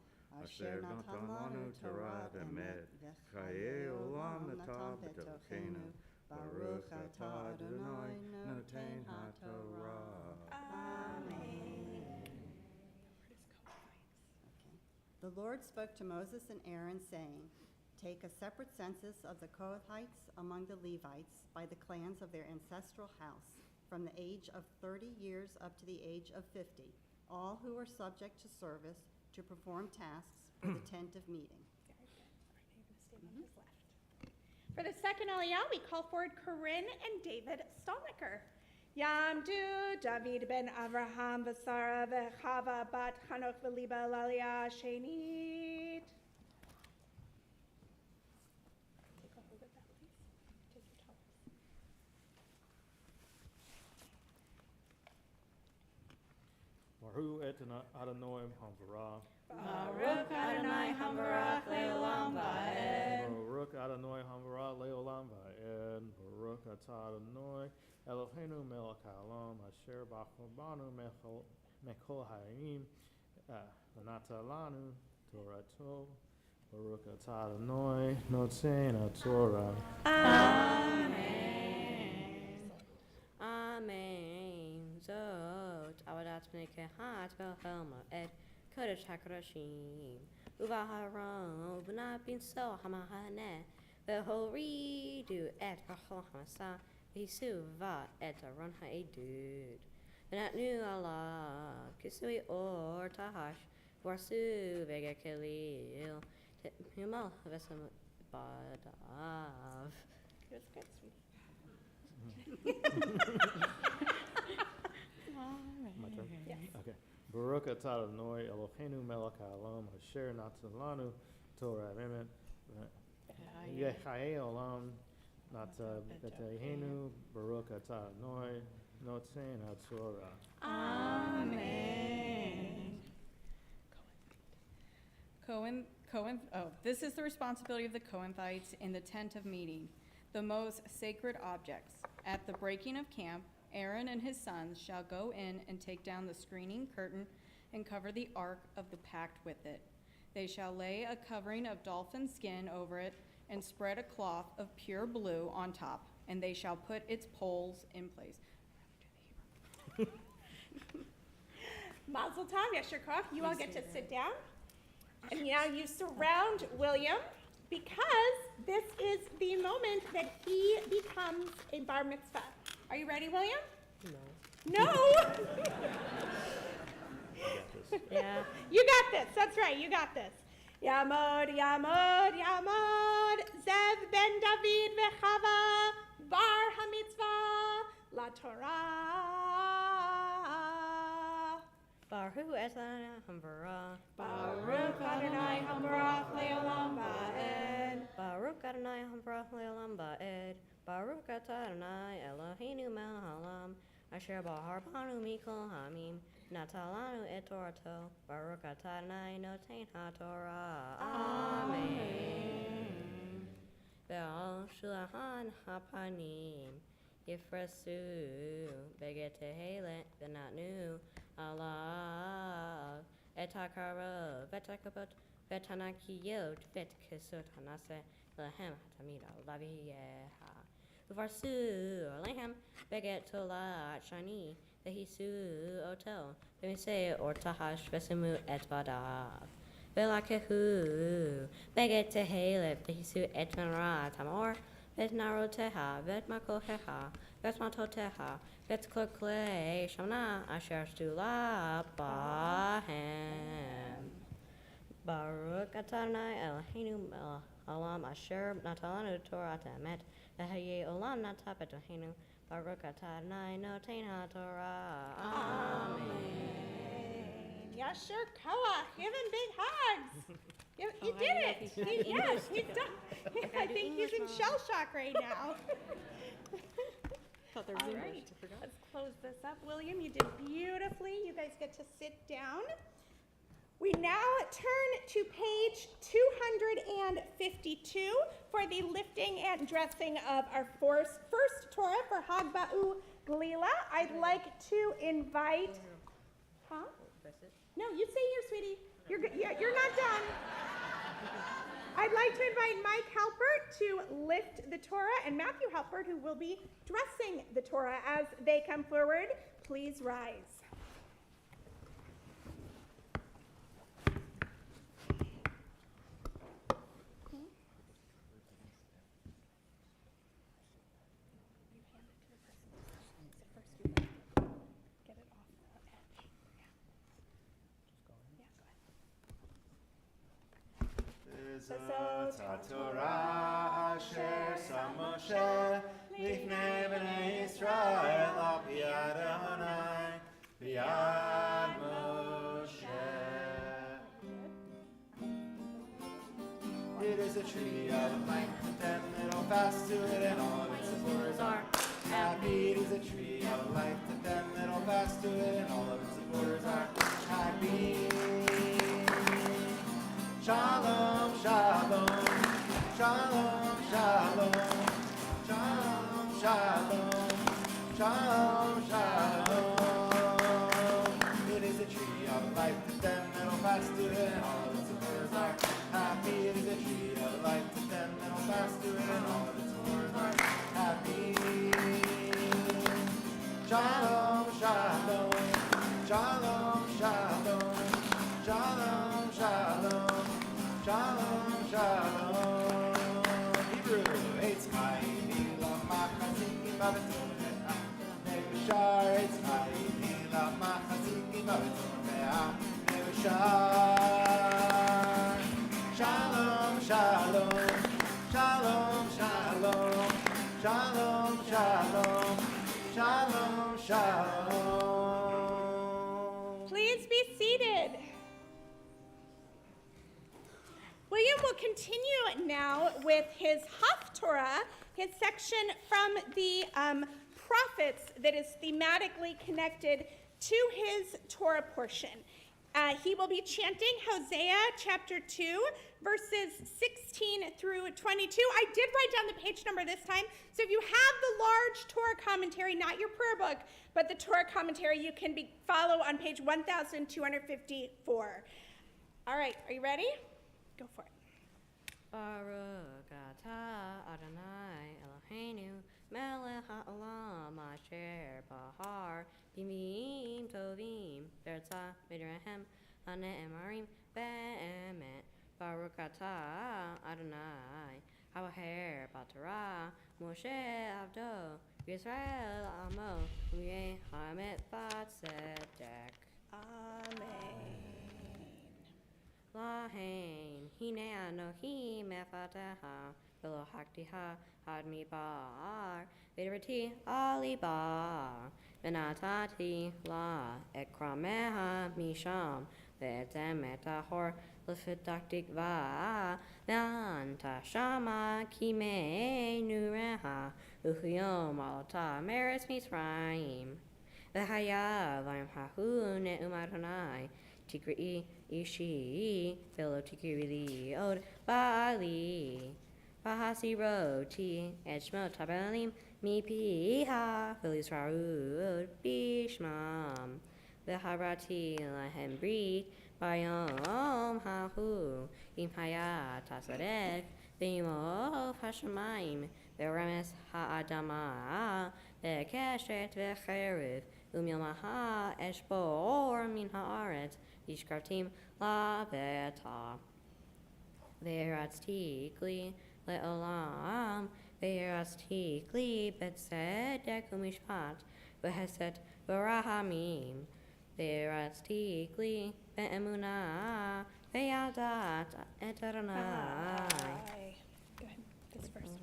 D: asher natan lanu Torah v'emet, v'chaye olam natan b'tochenu. Baruch atah Adonai, noten haTorah.
C: The Lord spoke to Moses and Aaron, saying, "Take a separate census of the Kohathites among the Levites by the clans of their ancestral house, from the age of 30 years up to the age of 50, all who are subject to service to perform tasks for the tent of meeting."
A: Very good. All right, now you're going to stand on his left. For the second aliyah, we call forward Corinne and David Stalnaker. Yamdu David ben Avraham v'Sara v'Chava bat Chanoch v'Liba l'aliyah shenit. Take a hold of that, please. Take your towels.
F: Baruch Adonai Hamvarah.
E: Baruch Adonai Hamvarach Leolam Va'ed.
F: Baruch Adonai Hamvarah Leolam Va'ed. Baruch atah Adonai Eloheinu melech haolam asher b'chobanu mechol ha'ayim v'natan lanu Torato. Baruch atah Adonai noten haTorah.
E: Amen. Amen. Zot Avodat Bnei Kehat B'chel Moed Kodesh HaKodashim Uvaharon V'na Binso HaMahaneh V'horidu Et Kachol HaMasa V'hisu Va Et Aron HaEdud V'natnu Allah Kisui Or Tahash V'arsu Vega Kelil Himal V'esam Badav.
A: It was good, sweetie.
F: My turn?
A: Yes.
F: Okay. Baruch atah Adonai Eloheinu melech haolam asher natan lanu Torah v'emet v'chaye olam natan b'tehenu. Baruch atah Adonai noten haTorah.
A: Amen.
G: This is the responsibility of the Kohathites in the tent of meeting, the most sacred objects. At the breaking of camp, Aaron and his sons shall go in and take down the screening curtain and cover the ark of the pact with it. They shall lay a covering of dolphin skin over it and spread a cloth of pure blue on top, and they shall put its poles in place.
A: Mazel tov, Yasher Koach. You all get to sit down. And now you surround William, because this is the moment that he becomes a bar mitzvah. Are you ready, William?
E: No.
A: No?
E: Yeah.
A: You got this. That's right. You got this. Yamod, Yamod, Yamod, Zev ben David v'Chava, bar hamitzvah, la Torah.
E: Baruch Adonai Hamvarah.
A: Baruch Adonai Hamvarach le'olam va'ed.
E: Baruch Adonai Hamvarach le'olam va'ed. Baruch atah Adonai Eloheinu melech haolam asher b'harbanu mikol hamim natalanu et Torato. Baruch atah Adonai noten haTorah. Amen. Ve'al shulahan hapanim yifrasu beget tehelet v'natnu alav et hakarav v'etakabot v'tanakiyot v'tkesot hanase lehem hatamid alaviyeha. Uvarsu alehem beget tolat shani vehisu otel v'mise or tahash v'simu et vadav v'lakehu beget tehelet vehisu et manra tamor v'et naroteha v'et makoheha v'et matoteha v'et klokle shamna asher stula bahem Baruch Adonai Eloheinu melech haolam asher natalanu Torah te'emet v'haye olam nata b'tohenu Baruch Adonai noten haTorah. Amen.
A: Yasher Koach. Give him big hugs. You
E: Oh, I
A: did
E: didn't know
A: it.
E: if he's had
A: Yes,
E: English
A: he's
E: today.
A: done.
E: I
A: I
E: do
A: think he's in
E: English wrong.
A: shell shock right now.
G: Thought there was
A: All
G: English.
A: right,
G: I forgot.
A: let's close this up. William, you did beautifully. You guys get to sit down. We now turn to page 252 for the lifting and dressing of our first Torah for Hag Ba'u Glila. I'd like to invite, huh? No, you stay here, sweetie. You're good. You're not done. I'd like to invite Mike Halpert to lift the Torah and Matthew Halpert, who will be dressing the Torah as they come forward. Please rise.
B: Zot HaTorah asher sam Moshe lifnei bnei Yisrael al pi yad Adonai b'yad Moshe. It is a tree of life, and it'll fast to it, and all of its supporters are happy. It is a tree of life, and then it'll fast to it, and all of its supporters are happy. Shalom, shalom, shalom, shalom, shalom, shalom, shalom, shalom. It is a tree of life, to them it'll fast to it, and all of its supporters are happy. It is a tree of life, to them it'll fast to it, and all of its supporters are happy. Shalom, shalom, shalom, shalom, shalom, shalom. Shalom, shalom. Hebrew, it's Haini Lama Chaziki Babetonea. Nebushar, it's Haini Lama Chaziki Babetonea. Nebushar. Shalom, shalom. Shalom, shalom. Shalom, shalom. Shalom, shalom.
A: Please be seated. William will continue now with his Haftorah, his section from the prophets that is thematically connected to his Torah portion. He will be chanting Hosea chapter 2, verses 16 through 22. I did write down the page number this time, so if you have the large Torah commentary, not your prayer book, but the Torah commentary, you can follow on page 1254. All right, are you ready? Go for it.
E: Baruch atah Adonai Eloheinu melech haolam asher bahar bimim tovim be'etzah midrahem hane'emarim be'emet. Baruch atah Adonai haoher b'Torah Moshe avdo Yisrael amo u'yeh hamet b'tzedek.
A: Amen.
E: Lahain, hine anohi mefataha, velo haktiha had mi bar, vidrati ali bar, venatati la, ekrameha misham, vetemetahor, lefidactic va, vanta shama kime nureha, uchyom alta meres misraim, vehaya vaim hahu ne umaronai, Tigri ishi, velo tigri od bali, bahasi roti, edgmo tabelim, mi piha, velis raud bishmam, veharati lahem brit, bayom hahu, imhaya tasadek, vimo hashamayim, veremes haadama, vekeshet vecherev, umilmaha eshbor min haaretz, Yishkartim la veta. Veratztikli leolam. Veratztikli betzedek umishpat. Veheset verahamim. Veratztikli be'emunah. Ve'adat et Adonai.
A: Go ahead, this first.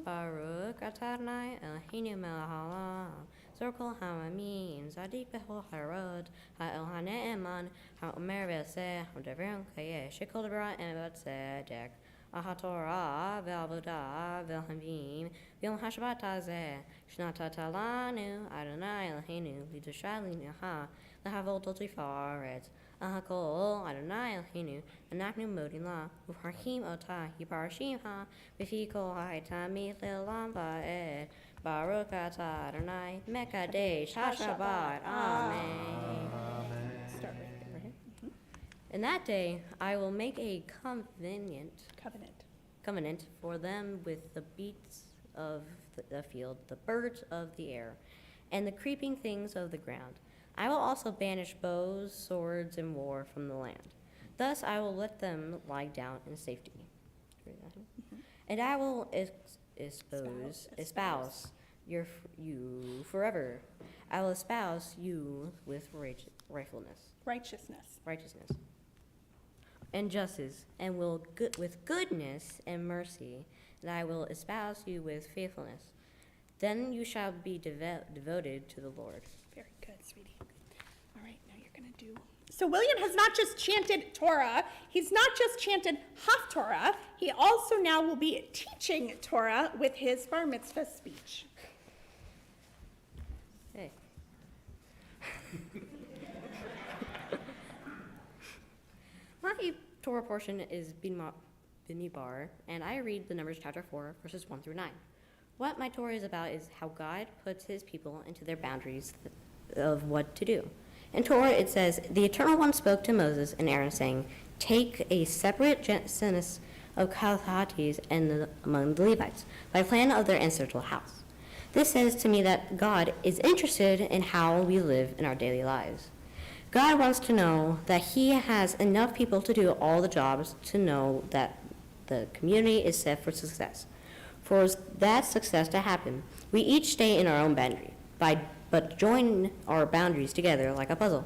E: Baruch Adonai Eloheinu melech haolam, Zorkol hamamim, Zadik bechol harod, Ha'el ha'ne'eman, Ha'omer ve'aseh, Ha'davar kayeh, Shekol devra emet tzedek, Torah ve'avodah ve'hamim, V'yom ha'shabbat hazeh, Shnata lanu Adonai Eloheinu, L'dosha l'neha, L'havot l'tifaret, Ahakol Adonai Eloheinu, Anachnu modin la, Uparchim otah, Yiparashim ha, B'fi kol ha'itami le'olam va'ed, Baruch atah Adonai, Mekadesh HaShabbat, Amen.
A: Start right there.
E: In that day I will make a covenant for them with the beasts of the field, the birds of the air, and the creeping things of the ground. I will also banish bows, swords, and war from the land. Thus I will let them lie down in safety. And I will espouse you forever. I will espouse you with righteousness and justice, and with goodness and mercy, and I will espouse you with faithfulness. Then you shall be devoted to the Lord.
A: Very good, sweetie. All right, now you're going to do. So William has not just chanted Torah, he's not just chanted Haftorah, he also now will be teaching Torah with his bar mitzvah speech.
E: Hey. My Torah portion is Bimidbar, and I read the Numbers chapter 4, verses 1 through 9. What my Torah is about is how God puts his people into their boundaries of what to do. In Torah, it says, "The Eternal One spoke to Moses and Aaron, saying, Take a separate census of Kohathites and among the Levites, by plan of their ancestral house." This says to me that God is interested in how we live in our daily lives. God wants to know that he has enough people to do all the jobs to know that the community is set for success. For that success to happen, we each stay in our own boundary, but join our boundaries together like a puzzle.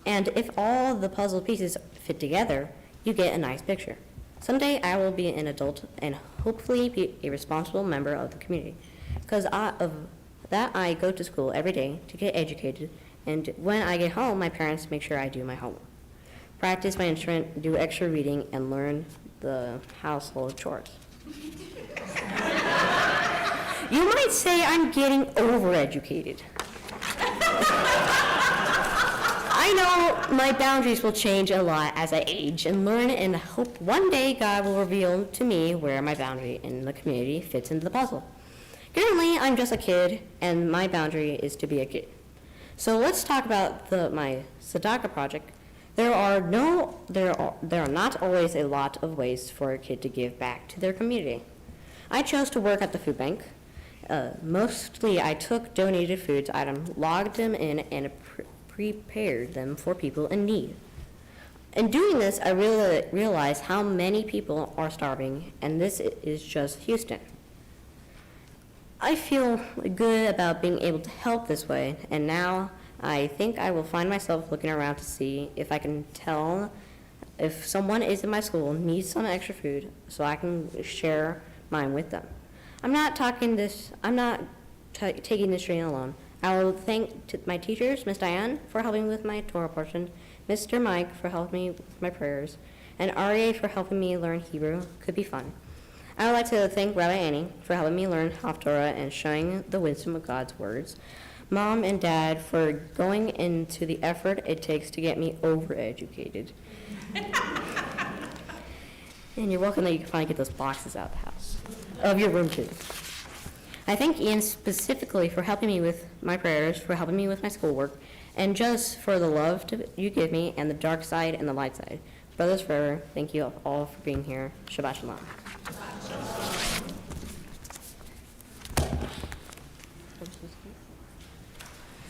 E: And if all the puzzle pieces fit together, you get a nice picture. Someday I will be an adult and hopefully be a responsible member of the community. Because of that, I go to school every day to get educated, and when I get home, my parents make sure I do my homework, practice my instrument, do extra reading, and learn the household chores. You might say I'm getting overeducated. I know my boundaries will change a lot as I age and learn, and hope one day God will reveal to me where my boundary in the community fits into the puzzle. Currently, I'm just a kid, and my boundary is to be a kid. So let's talk about my Tzedakah project. There are not always a lot of ways for a kid to give back to their community. I chose to work at the food bank. Mostly, I took donated food items, logged them in, and prepared them for people in need. In doing this, I realized how many people are starving, and this is just Houston. I feel good about being able to help this way, and now I think I will find myself looking around to see if I can tell if someone is in my school needs some extra food so I can share mine with them. I'm not taking this training alone. I will thank my teachers, Miss Diane, for helping me with my Torah portion, Mr. Mike for helping me with my prayers, and Aryeh for helping me learn Hebrew. Could be fun. I would like to thank Rabbi Annie for helping me learn Haftorah and showing the wisdom of God's words, Mom and Dad for going into the effort it takes to get me overeducated. And you're welcome that you can finally get those boxes out of the house, of your room too. I thank Ian specifically for helping me with my prayers, for helping me with my schoolwork, and just for the love you give me and the dark side and the light side. Brothers forever, thank you all for being here. Shabbat Shalom.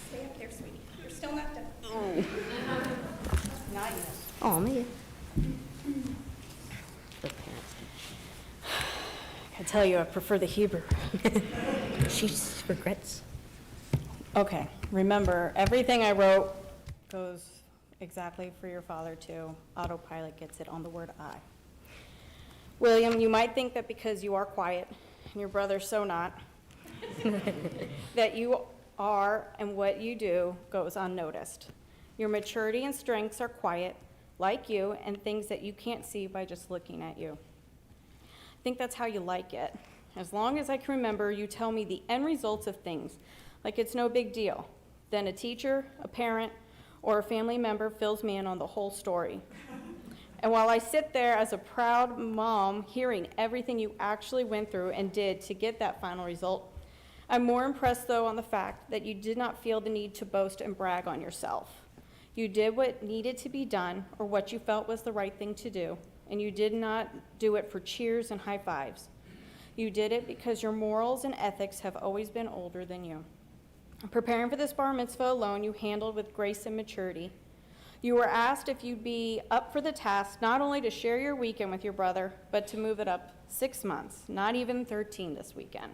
A: Stay up there, sweetie. You're still not done. Not yet.
E: Oh, maybe.
G: I tell you, I prefer the Hebrew.
E: She regrets.
G: Okay, remember, everything I wrote goes exactly for your father too. Autopilot gets it on the word I. William, you might think that because you are quiet, and your brother's so not, that you are and what you do goes unnoticed. Your maturity and strengths are quiet, like you, and things that you can't see by just looking at you. I think that's how you like it. As long as I can remember, you tell me the end results of things, like it's no big deal. Then a teacher, a parent, or a family member fills me in on the whole story. And while I sit there as a proud mom, hearing everything you actually went through and did to get that final result, I'm more impressed, though, on the fact that you did not feel the need to boast and brag on yourself. You did what needed to be done, or what you felt was the right thing to do, and you did not do it for cheers and high fives. You did it because your morals and ethics have always been older than you. Preparing for this bar mitzvah alone, you handled with grace and maturity. You were asked if you'd be up for the task not only to share your weekend with your brother, but to move it up 6 months, not even 13 this weekend.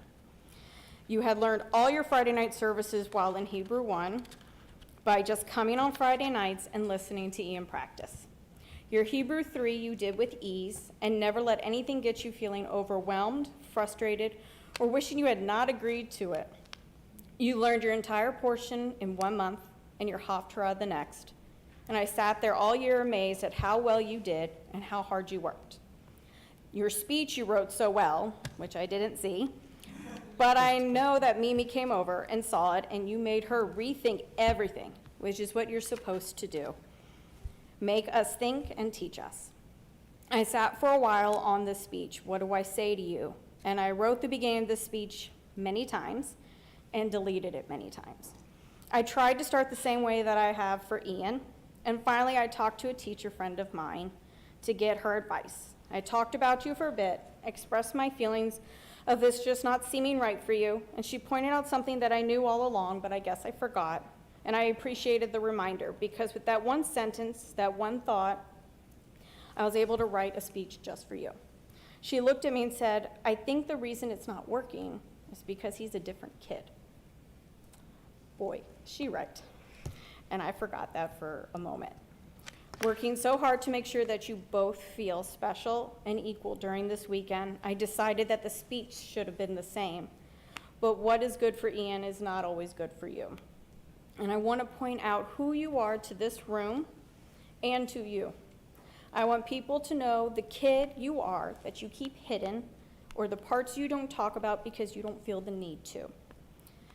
G: You had learned all your Friday night services while in Hebrew 1 by just coming on Friday nights and listening to Ian practice. Your Hebrew 3 you did with ease and never let anything get you feeling overwhelmed, frustrated, or wishing you had not agreed to it. You learned your entire portion in 1 month and your Haftarah the next. And I sat there all year amazed at how well you did and how hard you worked. Your speech you wrote so well, which I didn't see, but I know that Mimi came over and saw it, and you made her rethink everything, which is what you're supposed to do. Make us think and teach us. I sat for a while on this speech, what do I say to you? And I wrote the beginning of the speech many times and deleted it many times. I tried to start the same way that I have for Ian, and finally I talked to a teacher friend of mine to get her advice. I talked about you for a bit, expressed my feelings of this just not seeming right for you, and she pointed out something that I knew all along, but I guess I forgot, and I appreciated the reminder, because with that one sentence, that one thought, I was able to write a speech just for you. She looked at me and said, I think the reason it's not working is because he's a different kid. Boy, she right. And I forgot that for a moment. Working so hard to make sure that you both feel special and equal during this weekend, I decided that the speech should have been the same. But what is good for Ian is not always good for you. And I want to point out who you are to this room and to you. I want people to know the kid you are that you keep hidden, or the parts you don't talk about because you don't feel the need to.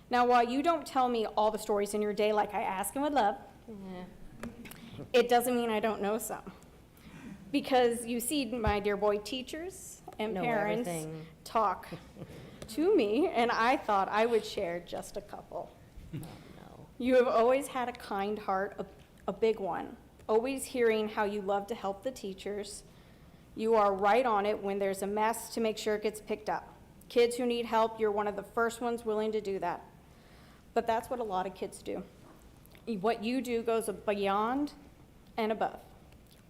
G: Now, while you don't tell me all the stories in your day like I ask and would love, it doesn't mean I don't know some. Because you see, my dear boy, teachers and
E: Know
G: parents
E: everything.
G: talk to me, and I thought I would share just a couple.
E: No.
G: You have always had a kind heart, a big one, always hearing how you love to help the teachers. You are right on it when there's a mess to make sure it gets picked up. Kids who need help, you're one of the first ones willing to do that. But that's what a lot of kids do. What you do goes beyond and above.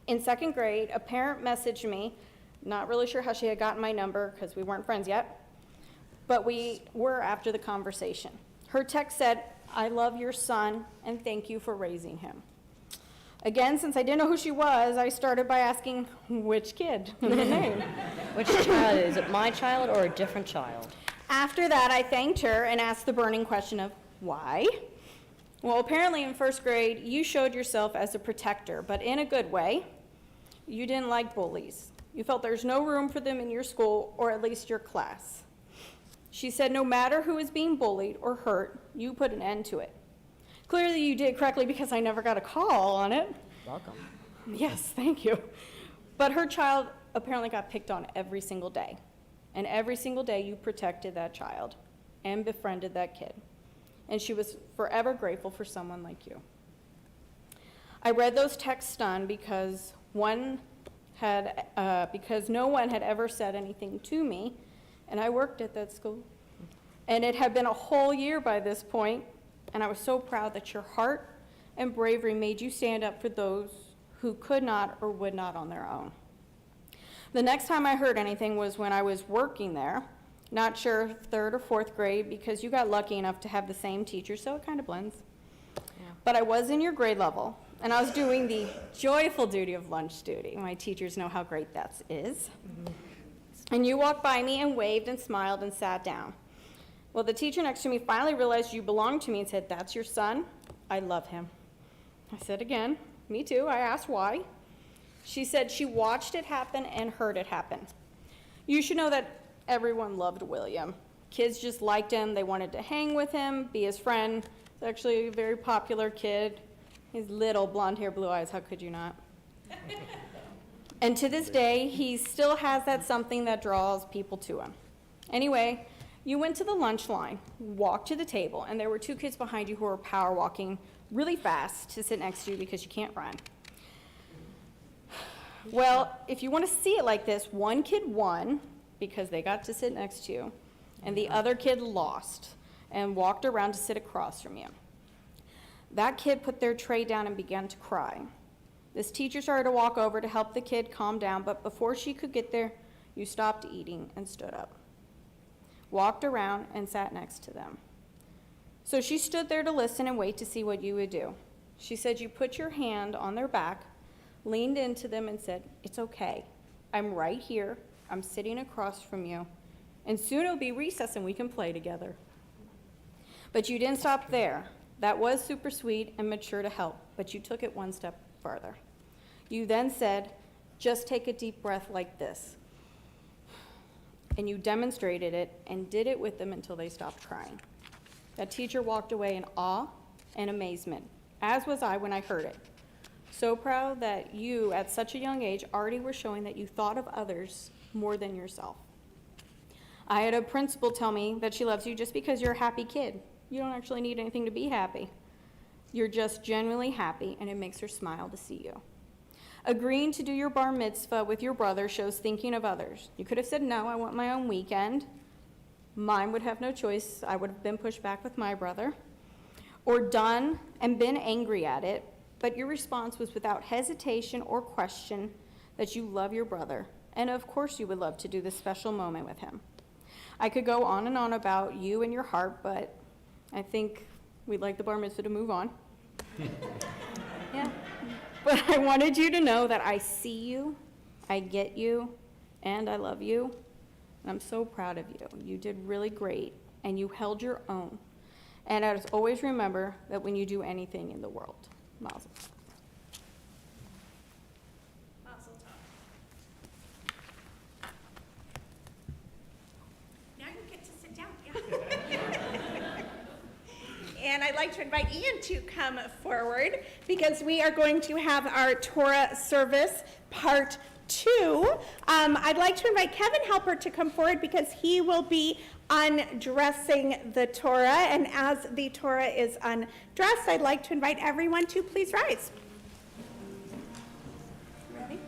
G: In 2nd grade, a parent messaged me, not really sure how she had gotten my number because we weren't friends yet, but we were after the conversation. Her text said, I love your son and thank you for raising him. Again, since I didn't know who she was, I started by asking, which kid? The name.
E: Which child? Is it my child or a different child?
G: After that, I thanked her and asked the burning question of, why? Well, apparently in 1st grade, you showed yourself as a protector, but in a good way. You didn't like bullies. You felt there's no room for them in your school, or at least your class. She said no matter who is being bullied or hurt, you put an end to it. Clearly you did correctly because I never got a call on it.
E: Welcome.
G: Yes, thank you. But her child apparently got picked on every single day. And every single day you protected that child and befriended that kid. And she was forever grateful for someone like you. I read those texts stunned because no one had ever said anything to me, and I worked at that school. And it had been a whole year by this point, and I was so proud that your heart and bravery made you stand up for those who could not or would not on their own. The next time I heard anything was when I was working there, not sure 3rd or 4th grade, because you got lucky enough to have the same teacher, so it kind of blends.
E: Yeah.
G: But I was in your grade level, and I was doing the joyful duty of lunch duty. My teachers know how great that is. And you walked by me and waved and smiled and sat down. Well, the teacher next to me finally realized you belonged to me and said, "That's your son? I love him." I said again, "Me too." I asked why. She said she watched it happen and heard it happen. You should know that everyone loved William. Kids just liked him. They wanted to hang with him, be his friend. He's actually a very popular kid. His little blonde hair, blue eyes, how could you not? And to this day, he still has that something that draws people to him. Anyway, you went to the lunch line, walked to the table, and there were 2 kids behind you who were power walking really fast to sit next to you because you can't run. Well, if you want to see it like this, one kid won because they got to sit next to you, and the other kid lost and walked around to sit across from you. That kid put their tray down and began to cry. This teacher started to walk over to help the kid calm down, but before she could get there, you stopped eating and stood up, walked around and sat next to them. So she stood there to listen and wait to see what you would do. She said you put your hand on their back, leaned into them and said, "It's okay. I'm right here. I'm sitting across from you. And soon it'll be recess and we can play together." But you didn't stop there. That was super sweet and mature to help, but you took it one step further. You then said, "Just take a deep breath like this." And you demonstrated it and did it with them until they stopped crying. That teacher walked away in awe and amazement, as was I when I heard it. So proud that you, at such a young age, already were showing that you thought of others more than yourself. I had a principal tell me that she loves you just because you're a happy kid. You don't actually need anything to be happy. You're just genuinely happy, and it makes her smile to see you. Agreeing to do your bar mitzvah with your brother shows thinking of others. You could have said, "No, I want my own weekend." Mine would have no choice. I would have been pushed back with my brother. Or done and been angry at it, but your response was without hesitation or question that you love your brother, and of course you would love to do this special moment with him. I could go on and on about you and your heart, but I think we'd like the bar mitzvah to move on. Yeah. But I wanted you to know that I see you, I get you, and I love you. And I'm so proud of you. You did really great, and you held your own. And I just always remember that when you do anything in the world. Mazel.
A: Mazel tov. Now you get to sit down, yeah. And I'd like to invite Ian to come forward because we are going to have our Torah service part 2. I'd like to invite Kevin Helper to come forward because he will be undressing the Torah. And as the Torah is undressed, I'd like to invite everyone to please rise. Ready?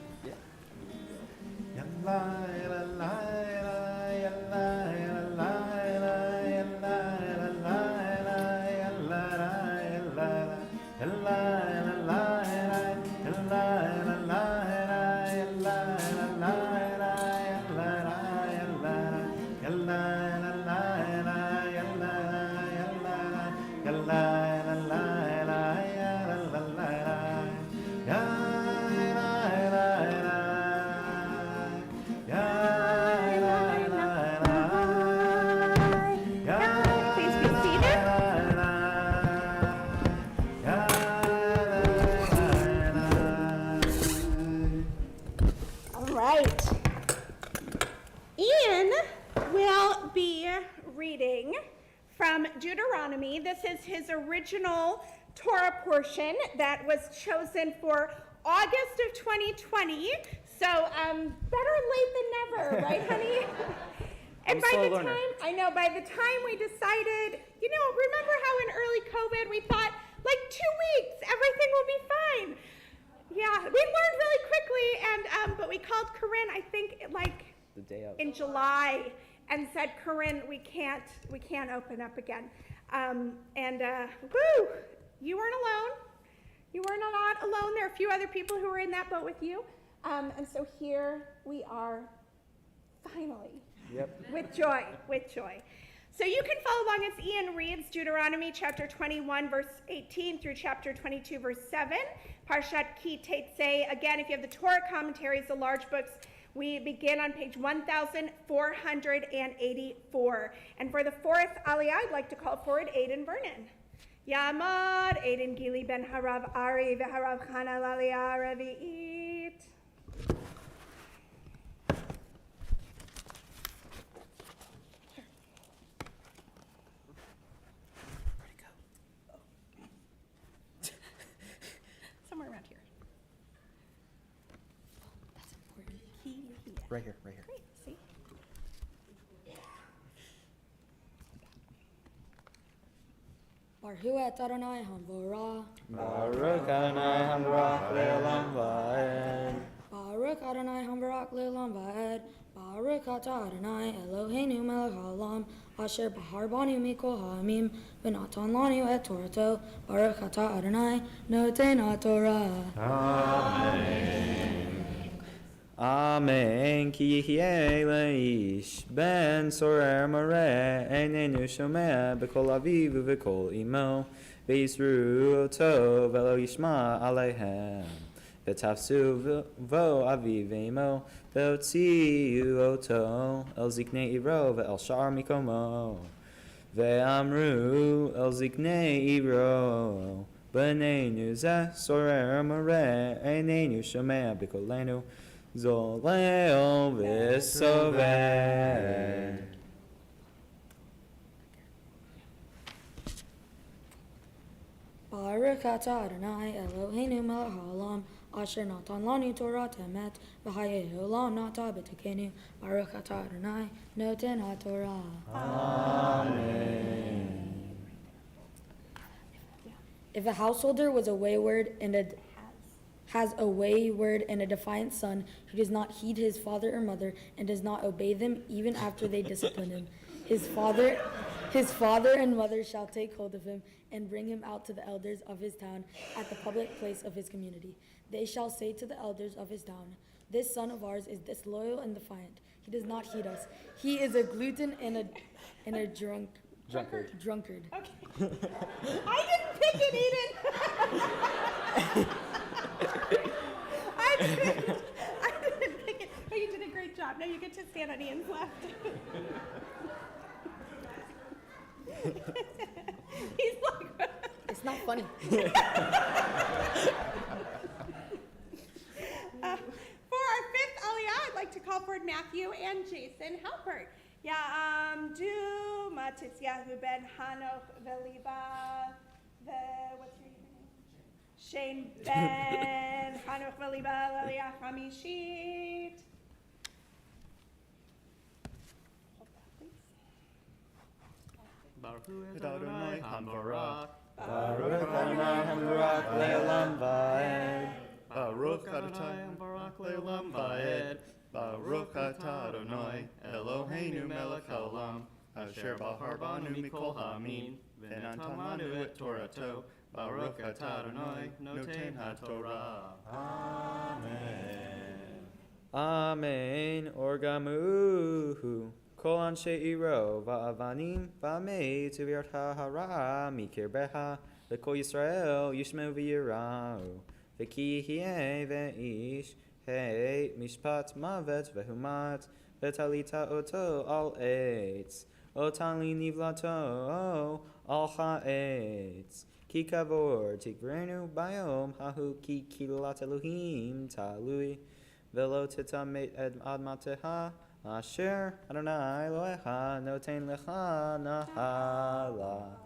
A: Please be seated. All right. Ian will be reading from Deuteronomy. This is his original Torah portion that was chosen for August of 2020. So better late than never, right, honey? And by the time, I know, by the time we decided, remember how in early COVID we thought, like 2 weeks, everything will be fine. Yeah, we learned really quickly, but we called Corinne, I think, like
D: The day of.
A: in July, and said, "Corinne, we can't open up again." Woo, you weren't alone. You were not alone. There are a few other people who were in that boat with you. And so here we are, finally.
D: Yep.
A: With joy. So you can follow along as Ian reads Deuteronomy chapter 21, verse 18 through chapter 22, verse 7. Parshat Ki Tetzei. Again, if you have the Torah commentaries, the large books, we begin on page 1484. And for the fourth aliyah, I'd like to call forward Aiden Vernon. Yamad Aiden Gili ben Harav Ari v'Harav Chana l'aliyah revi'it. Somewhere around here. That's important.
D: Right here, right here.
A: Great, see?
H: Baruch et Adonai Hamvorah.
D: Baruch Adonai Hamrach Le'olam Va'ed.
H: Baruch Adonai Hamvorach Le'olam Va'ed. Baruch atah Adonai Eloheinu melech haolam asher bahar banu mikol ha'amim v'natan lanu et Torato. Baruch atah Adonai noten ha'Torah.
D: Amen. Ki yihyeh leish ben sorer mareh einenu shomeh b'kol aviv u'b'kol imo v'yisru oto v'lo yishma aleihem v'tafsu vo aviv v'imo v'otziu oto el ziknei iro ve'el shar mikomo ve'amru el ziknei iro b'nenu zeh sorer mareh einenu shomeh b'kolenu Zoleo v'soveh.
H: Baruch atah Adonai Eloheinu melech haolam asher natan lanu Torah emet v'hayei olam nata b'tekenu. Baruch atah Adonai noten ha'Torah.
D: Amen.
H: If a householder was a wayward and has a wayward and a defiant son who does not heed his father or mother and does not obey them even after they discipline him, his father and mother shall take hold of him and bring him out to the elders of his town at the public place of his community. They shall say to the elders of his town, "This son of ours is disloyal and defiant. He does not heed us. He is a glutton and a drunkard."
A: Okay. I didn't pick it, Eden. I didn't pick it, but you did a great job. Now you get to stand on Ian's left. He's like,
H: It's not funny.
A: for our fifth aliyah, I'd like to call forward Matthew and Jason Halpert. Yeah, do Matityahu ben Hanoch v'liba, what's your name? Shane ben Hanoch v'liba l'aliyah hamishit. Hold that, please.
F: Baruch Adonai Hamvarach.
D: Baruch Adonai Hamrach Le'olam Va'ed.
F: Baruch Adonai Hamvarach Le'olam Va'ed. Baruch atah Adonai Eloheinu melech haolam asher bahar banu mikol ha'amim v'natan lanu et Torato. Baruch atah Adonai noten ha'Torah.
D: Amen. Orgamuhu. Kol anshe iro va'avanim va'mei tuvirat ha'hara mikirbeha v'kol Yisrael yishmeu v'yirau v'ki hieh ve'ish Hey, mishpat mavet vehumat vetalita oto al eitz otali nivlato al ha'etz ki kavor tikvrenu bayom hahu ki kilat Elohim talui velo titamet ed admateha asher Adonai Elohecha noten lecha nahala.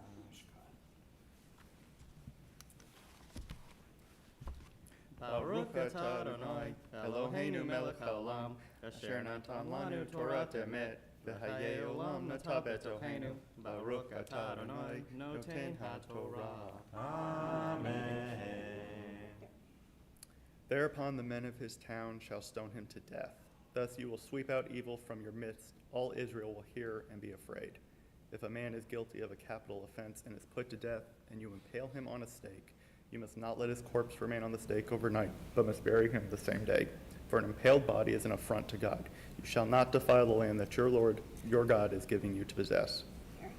F: Baruch atah Adonai Eloheinu melech haolam asher natan lanu Torah emet v'hayei olam nata betoheinu. Baruch atah Adonai noten ha'Torah.
I: Thereupon the men of his town shall stone him to death. Thus you will sweep out evil from your midst. All Israel will hear and be afraid. If a man is guilty of a capital offense and is put to death, and you impale him on a stake, you must not let his corpse remain on the stake overnight, but must bury him the same day. For an impaled body is an affront to God. You shall not defile the land that your Lord, your God, is giving you to possess.
A: Here.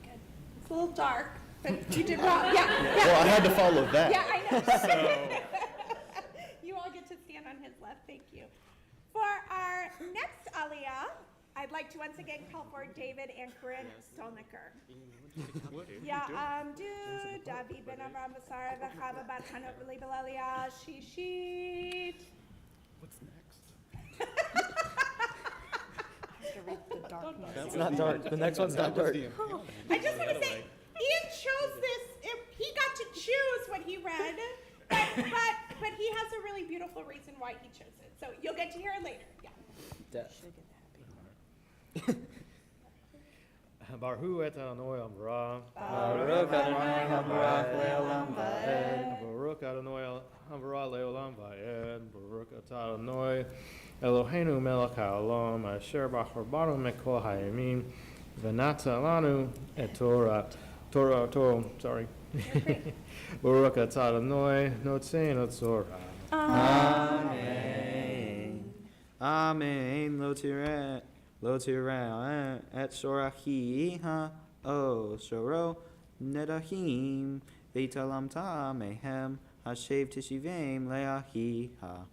A: a little dark, but you did well. Yeah,
I: Well, I had to follow that.
A: yeah, I know. You all get to stand on his left. Thank you. For our next aliyah, I'd like to once again call for David and Corinne Stalnaker. Yeah, do David ben Avram Basara v'chava bat Hanok v'libel aliyah shishit.
I: What's next?
D: It's not dark. The next one's not dark.
A: I just want to say, Ian chose this. He got to choose what he read, but he has a really beautiful reason why he chose it. So you'll get to hear it later. Yeah.
J: Barhu et Adonai Amra.
D: Baruch Adonai habarach le'olam va'ed.
J: Baruch Adonai Amra le'olam va'ed. Baruch atah Adonai Eloheinu melech ha'olam asher b'charbanu mikol ha'yamim v'nata lanu et Torah. Sorry. Baruch atah Adonai notzeinu Torah.
D: Amen. Amen. Lo tireh et shorachi ha o shoro nedahim v'talamta mehem hashev tishivim leahi ha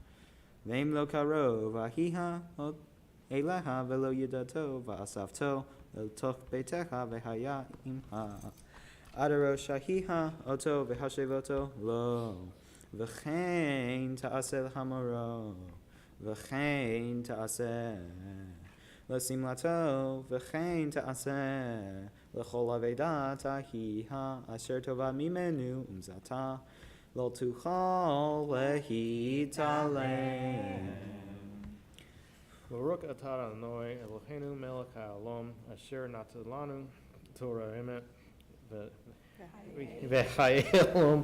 D: v'im lo karov ahi ha eleha v'lo yidato v'asavto l'toch betecha v'hayim ha adaro shahi ha oto v'hashevoto lo v'chein ta'aseh l'hamoro v'chein ta'aseh L'simlato v'chein ta'aseh l'chol aveda tahiha asher tova mimenu umzata lo tuchal lehitalem.
J: Baruch atah Adonai Eloheinu melech ha'olam asher natan lanu Torah emet v'chayelom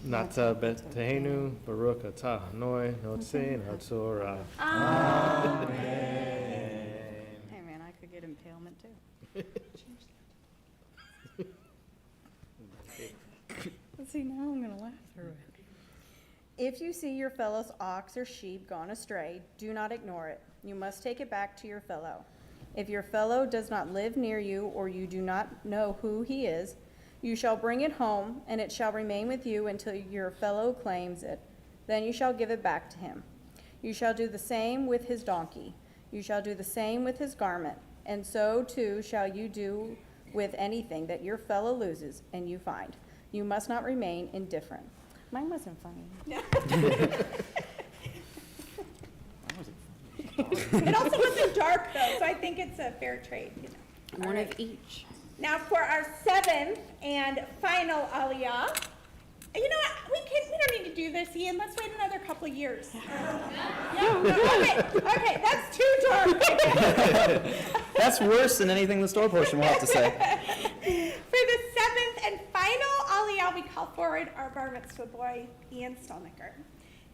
J: nata betehenu Baruch atah Adonai notzeinu Torah.
G: Hey man, I could get impalement too. Let's see, now I'm gonna laugh through it. If you see your fellow's ox or sheep gone astray, do not ignore it. You must take it back to your fellow. If your fellow does not live near you, or you do not know who he is, you shall bring it home, and it shall remain with you until your fellow claims it. Then you shall give it back to him. You shall do the same with his donkey. You shall do the same with his garment, and so too shall you do with anything that your fellow loses and you find. You must not remain indifferent. Mine wasn't funny.
A: It also wasn't dark though, so I think it's a fair trade.
C: One of each.
A: Now for our seventh and final aliyah. You know what? We don't need to do this, Ian. Let's wait another couple of years. Okay, that's too dark.
D: That's worse than anything the store portion will have to say.
A: For the seventh and final aliyah, we call forward our bar mitzvah boy, Ian Stalnaker.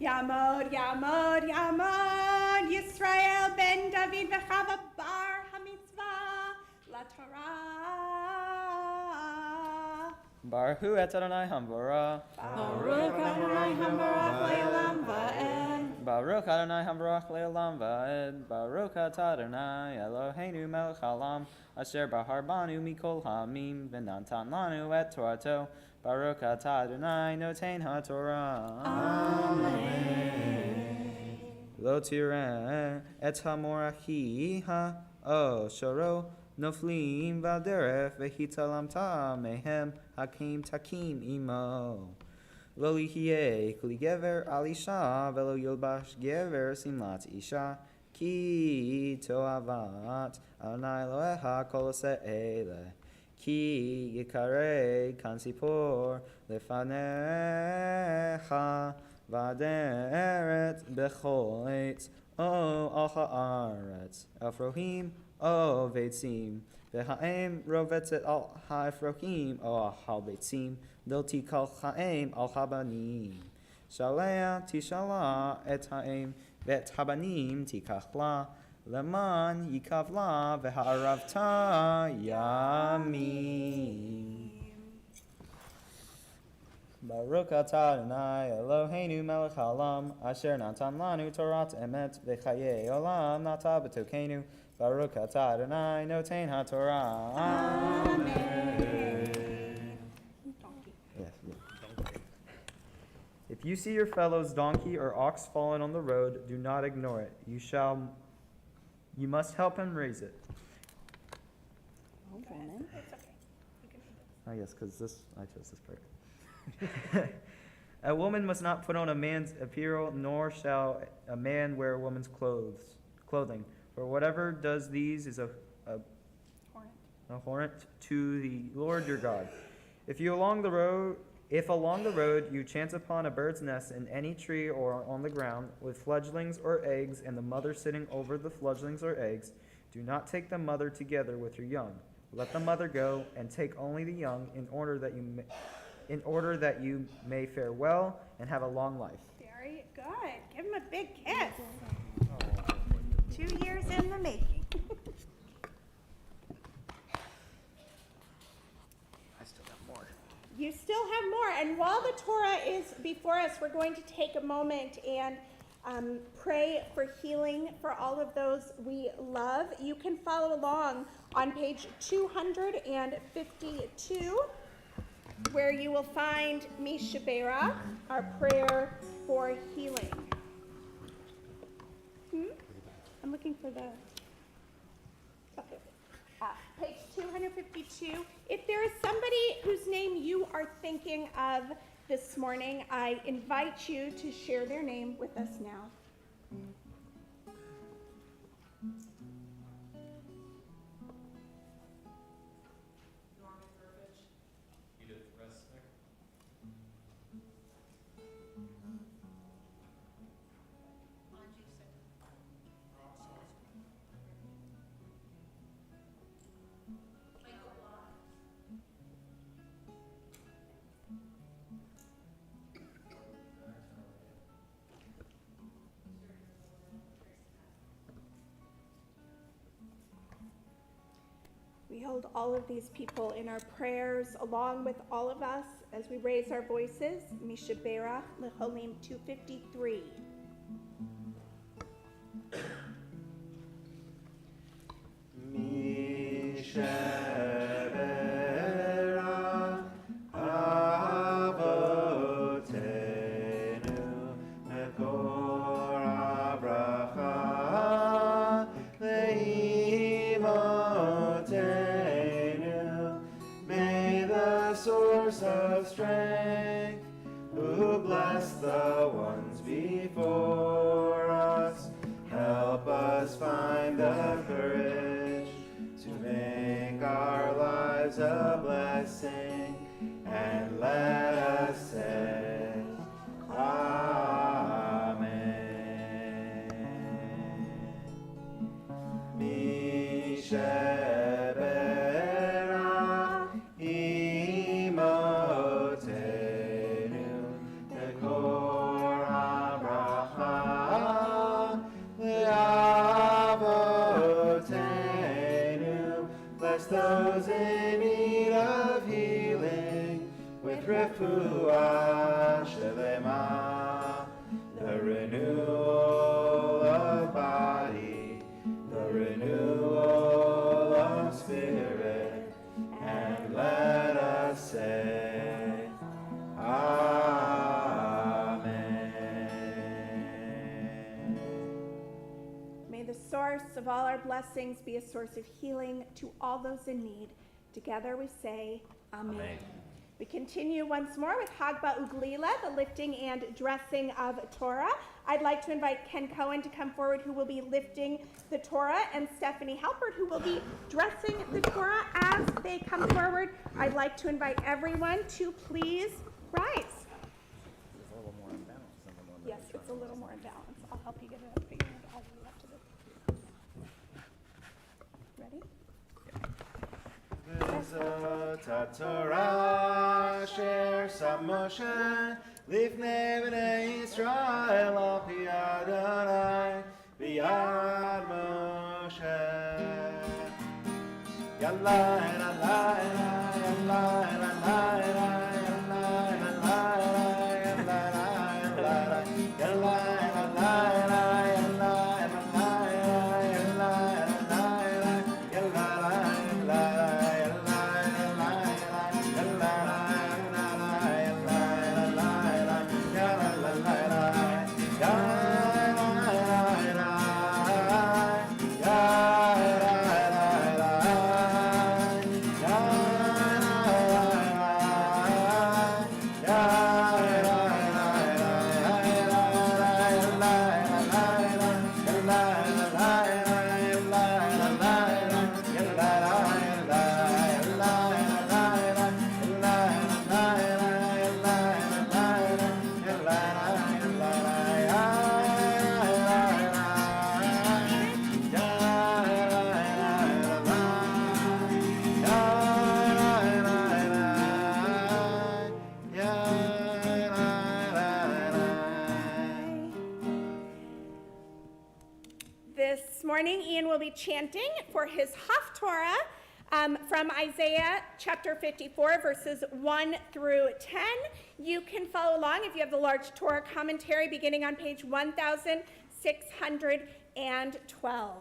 A: Yamod, Yamod, Yamod, Yisrael ben David v'chava bar hamitzvah la Torah.
D: Baruch et Adonai hamvara.
G: Baruch Adonai habarach le'olam va'ed.
D: Baruch Adonai hamvarach le'olam va'ed. Baruch atah Adonai Eloheinu melech haolam asher b'harbanu mikol ha'amim v'natan lanu et Torato. Baruch atah Adonai notein ha'Torah. Amen. Lo tireh et hamorachi ha o shoro noflim v'aderef v'hitalamta mehem hakim takim imo. Lo lihieh kli gever al isha velo yilbash gever simlat isha ki toavat Adonai Elohecha kol se'ele ki yikarei kan sipor lefanecha v'aderet bechol eitz o al ha'aretz afrohim o veitzim v'ha'em rovetzet al ha'efrohim o al ha'beitzim lo tikal ha'em al habanim shalea tishala et ha'em v'et habanim tikach la leman yikav la v'ha'aravta yamim. Baruch atah Adonai Eloheinu melech haolam asher natan lanu torat emet v'chayei olam nata b'tokenu. Baruch atah Adonai notein ha'Torah. Amen. you see your fellow's donkey or ox fallen on the road, do not ignore it. You must help him raise it. Oh, yes, because I chose this part. A woman must not put on a man's apparel, nor shall a man wear a woman's clothing. For whatever does these is a abhorrent to the Lord your God. If along the road you chance upon a bird's nest in any tree or on the ground, with fledglings or eggs, and the mother sitting over the fledglings or eggs, do not take the mother together with your young. Let the mother go, and take only the young, in order that you may fare well and have a long life.
A: Very good. Give him a big kiss. 2 years in the making.
B: I still have more.
A: You still have more. And while the Torah is before us, we're going to take a moment and pray for healing for all of those we love. You can follow along on page 252, where you will find Mishabera, our prayer for healing. I'm looking for the page 252. If there is somebody whose name you are thinking of this morning, I invite you to share their name with us now. We hold all of these people in our prayers, along with all of us, as we raise our voices. Mishabera Leholim 253.
B: Mishabera avotenu mekor abracha leimotenu. May the source of strength, who bless the ones before us, help us find the courage to make our lives a blessing, and let us say, Amen. Mishabera imotenu nekor abraha leavotenu. Bless those in need of healing with refuah shelema, the renewal of body, the renewal of spirit, and let us say, Amen.
A: May the source of all our blessings be a source of healing to all those in need. Together we say, Amen. We continue once more with Hagba Uglila, the lifting and dressing of Torah. I'd like to invite Ken Cohen to come forward, who will be lifting the Torah, and Stephanie Halpert, who will be dressing the Torah. As they come forward, I'd like to invite everyone to please rise.
B: It's a little more imbalanced than the one that
A: Yes,
B: we
A: it's a
B: tried
A: little
B: last
A: more
B: time.
A: imbalanced. I'll help you get it figured out all the way up to the... Ready?
B: Vezot Torah asher sam Moshe lifnei bnei Yisrael al pi Adonai b'yad Moshe. Yalla yalla yalla yalla yalla yalla yalla
A: be chanting for his Haftorah from Isaiah chapter 54, verses 1 through 10. You can follow along if you have the large Torah commentary beginning on page 1612.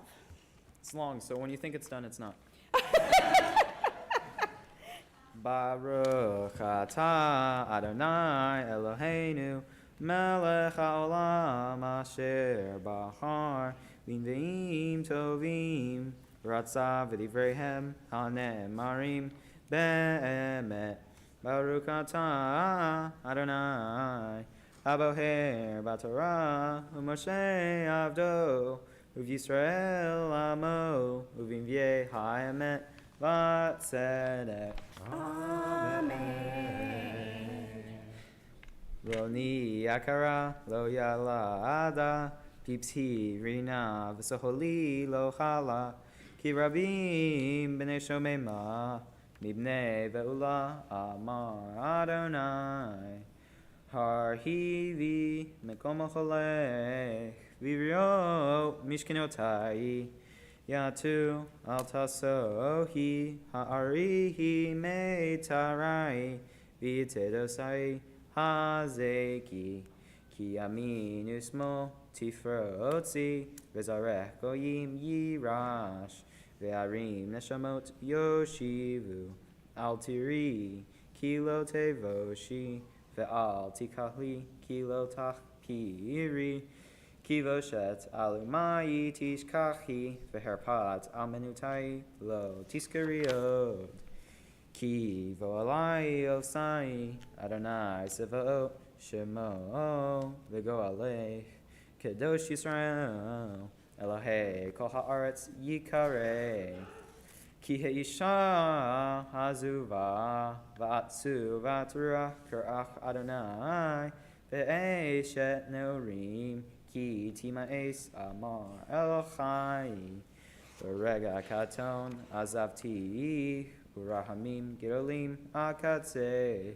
D: It's long, so when you think it's done, it's not. Baruch atah Adonai Eloheinu melech haolam asher bahar v'nveim tovim ratzav v'divreihem hanemarim be'emet. Baruch atah Adonai aboher b'Torah u'Moshe avdo u'Yisrael amo u'v'imvyeh ha'emet v'tzedek.
A: Amen.
D: Roni yakara lo yalada pipsi rina v'soholi lo chala ki rabim b'nei shomema mibnei ve'ula amar Adonai har hivi mekom ocholech v'ivrio mishkenotai Yatu al tasohi ha'arihi meitarai v'tedosai hazeki ki aminus mo tifrotzi v'zarech goyim yirash ve'arim neshamot yoshivu al tiri kilo tevoshi ve'al tikahli kilo tachkiri Kivoshet alumai tishkachi veherpat almenutai lo tiskariod. Kivo alai osai Adonai sevo shemo vego alech kedosh Yisrael Elohei kol haaretz yikare. Ki heisha hazuva va'atsu va'atura kerach Adonai ve'eshet norim Ki tima'es amar Elochai Berega katon azavti Urahamim girolim akatse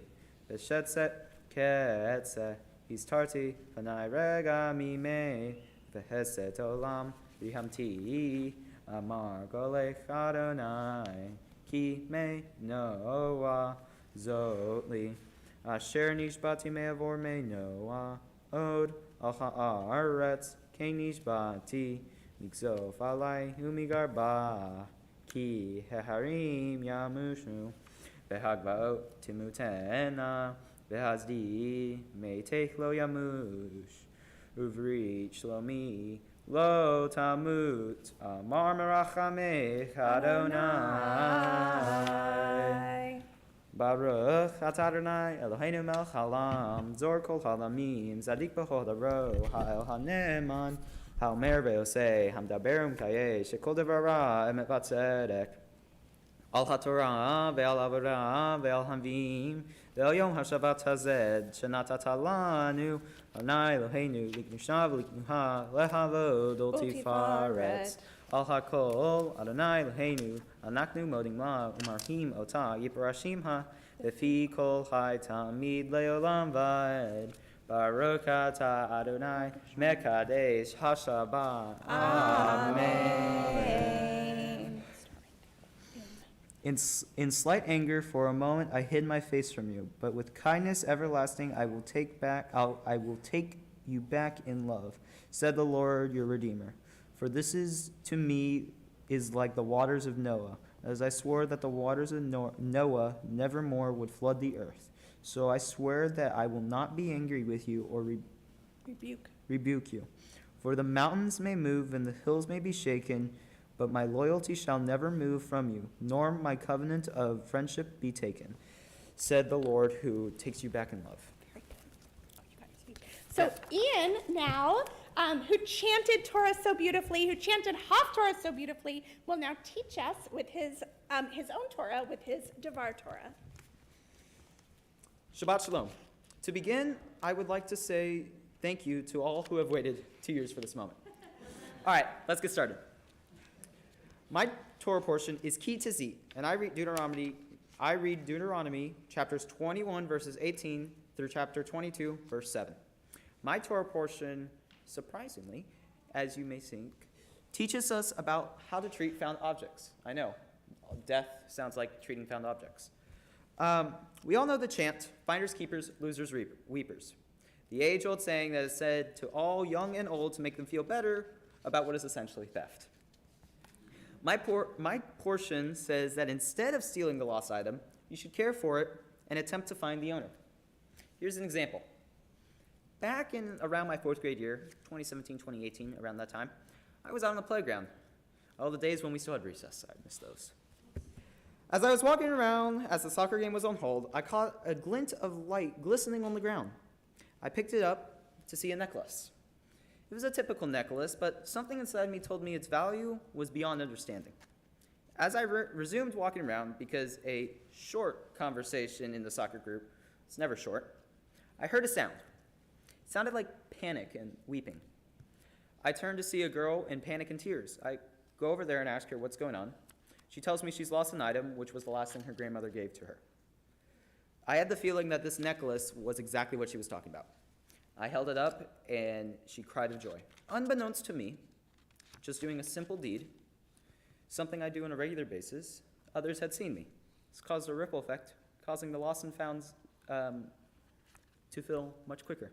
D: Veshetset ketze Histarti panai rega mime Veheset olam rihamti Amar golech Adonai Ki me noah zotli Asher nishbati me'avor me noah Od al ha'aretz kenish bati mikzof alai umigarba ki heharim yamushu behagvaot timutena behazdi meitech lo yamush uvri shlomi lo tamut amar merachamech Adonai. Baruch atah Adonai Eloheinu melech haolam zor kol haolamim zadik b'chol daro ha'el haneman ha'omer ve'osei hamdaber umkayeh shekol devar ra emet v'tzedek al haTorah ve'al avodah ve'al hanvim ve'al yom hashavat hazed shenatata lanu Adonai Eloheinu liknusha v'liknuha lehavod ol tifaret al hakol Adonai Eloheinu anaknu modim la umarhim ota yiparashim ha lefi kol chai tamid leolam vaed Baruch atah Adonai mekadesh hashabah. Amen. In slight anger for a moment I hid my face from you, but with kindness everlasting I will take you back in love, said the Lord your Redeemer. For this is to me is like the waters of Noah, as I swore that the waters of Noah nevermore would flood the earth. So I swear that I will not be angry with you or rebuke you. For the mountains may move and the hills may be shaken, but my loyalty shall never move from you, nor my covenant of friendship be taken, said the Lord who takes you back in love.
A: So Ian now, who chanted Torah so beautifully, who chanted Haftorah so beautifully, will now teach us with his own Torah, with his Devar Torah.
D: Shabbat Shalom. To begin, I would like to say thank you to all who have waited 2 years for this moment. All right, let's get started. My Torah portion is Ki Tizit, and I read Deuteronomy chapters 21, verses 18 through chapter 22, verse 7. My Torah portion, surprisingly, as you may think,
K: teaches us about how to treat found objects. I know, death sounds like treating found objects. We all know the chant, finders keepers, losers weepers. The age-old saying that is said to all young and old to make them feel better about what is essentially theft. My portion says that instead of stealing the lost item, you should care for it and attempt to find the owner. Here's an example. Back in around my 4th grade year, 2017, 2018, around that time, I was out on the playground. All the days when we still had recess, I miss those. As I was walking around, as the soccer game was on hold, I caught a glint of light glistening on the ground. I picked it up to see a necklace. It was a typical necklace, but something inside me told me its value was beyond understanding. As I resumed walking around, because a short conversation in the soccer group is never short, I heard a sound. It sounded like panic and weeping. I turned to see a girl in panic and tears. I go over there and ask her what's going on. She tells me she's lost an item, which was the last thing her grandmother gave to her. I had the feeling that this necklace was exactly what she was talking about. I held it up, and she cried of joy. Unbeknownst to me, just doing a simple deed, something I do on a regular basis, others had seen me. This caused a ripple effect, causing the lost and founds to fill much quicker.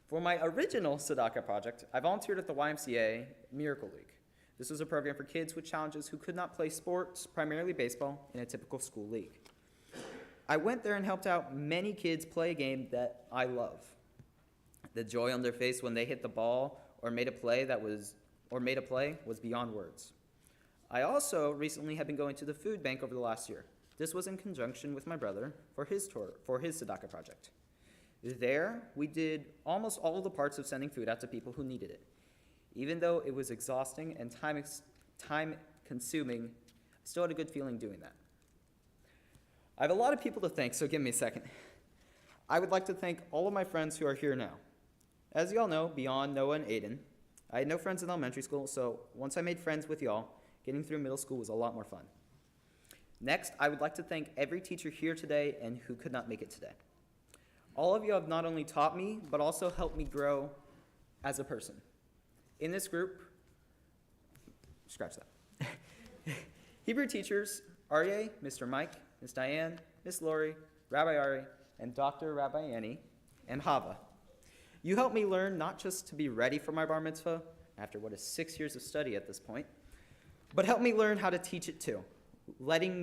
K: For my original Tzedakah project, I volunteered at the YMCA Miracle League. This was a program for kids with challenges who could not play sports, primarily baseball, in a typical school league. I went there and helped out many kids play a game that I love. The joy on their face when they hit the ball or made a play was beyond words. I also recently have been going to the food bank over the last year. This was in conjunction with my brother for his Tzedakah project. There, we did almost all the parts of sending food out to people who needed it. Even though it was exhausting and time-consuming, I still had a good feeling doing that. I have a lot of people to thank, so give me a second. I would like to thank all of my friends who are here now. As y'all know, beyond Noah and Aiden, I had no friends in elementary school, so once I made friends with y'all, getting through middle school was a lot more fun. Next, I would like to thank every teacher here today and who could not make it today. All of you have not only taught me, but also helped me grow as a person. In this group, scratch that. Hebrew teachers, Aryeh, Mr. Mike, Miss Diane, Miss Lori, Rabbi Ari, and Dr. Rabbi Annie, and Hava. You helped me learn not just to be ready for my bar mitzvah, after what is 6 years of study at this point, but helped me learn how to teach it too, leading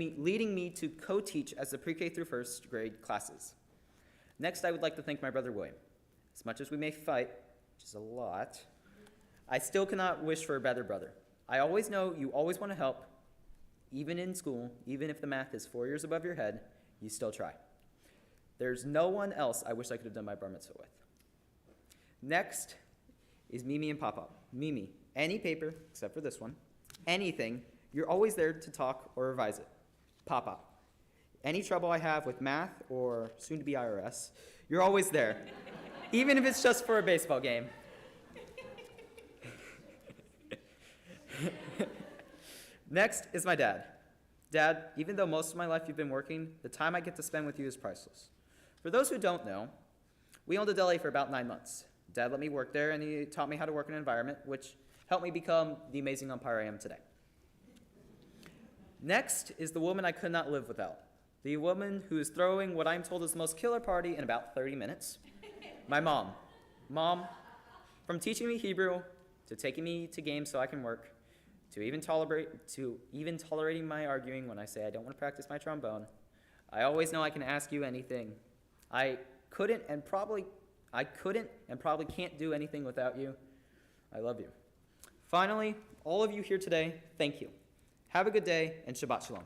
K: me to co-teach as the pre-K through first grade classes. Next, I would like to thank my brother William. As much as we may fight, which is a lot, I still cannot wish for a better brother. I always know you always want to help, even in school, even if the math is 4 years above your head, you still try. There's no one else I wish I could have done my bar mitzvah with. Next is Mimi and Papa. Mimi, any paper, except for this one, anything, you're always there to talk or revise it. Papa, any trouble I have with math or soon-to-be IRS, you're always there, even if it's just for a baseball game. Next is my dad. Dad, even though most of my life you've been working, the time I get to spend with you is priceless. For those who don't know, we owned a deli for about 9 months. Dad let me work there, and he taught me how to work in an environment, which helped me become the amazing umpire I am today. Next is the woman I could not live without. The woman who is throwing what I'm told is the most killer party in about 30 minutes. My mom. Mom, from teaching me Hebrew, to taking me to games so I can work, to even tolerating my arguing when I say I don't want to practice my trombone, I always know I can ask you anything. I couldn't and probably can't do anything without you. I love you. Finally, all of you here today, thank you. Have a good day, and Shabbat Shalom.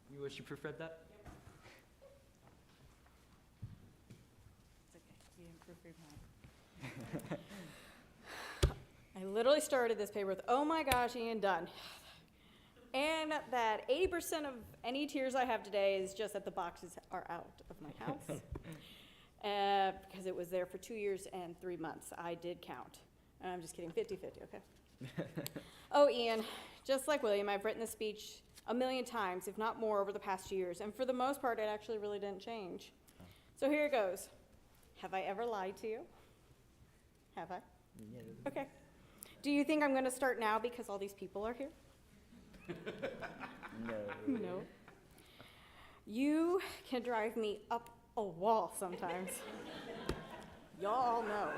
L: You wish you proofread that?
G: It's okay. You didn't proofread mine. I literally started this paper with, oh my gosh, Ian, done. And that 80% of any tears I have today is just that the boxes are out of my house. Because it was there for 2 years and 3 months. I did count. I'm just kidding, 50-50, okay? Oh, Ian, just like William, I've written this speech a million times, if not more, over the past years. And for the most part, it actually really didn't change. So here it goes. Have I ever lied to you? Have I? Okay. Do you think I'm going to start now because all these people are here? No. You can drive me up a wall sometimes. Y'all know.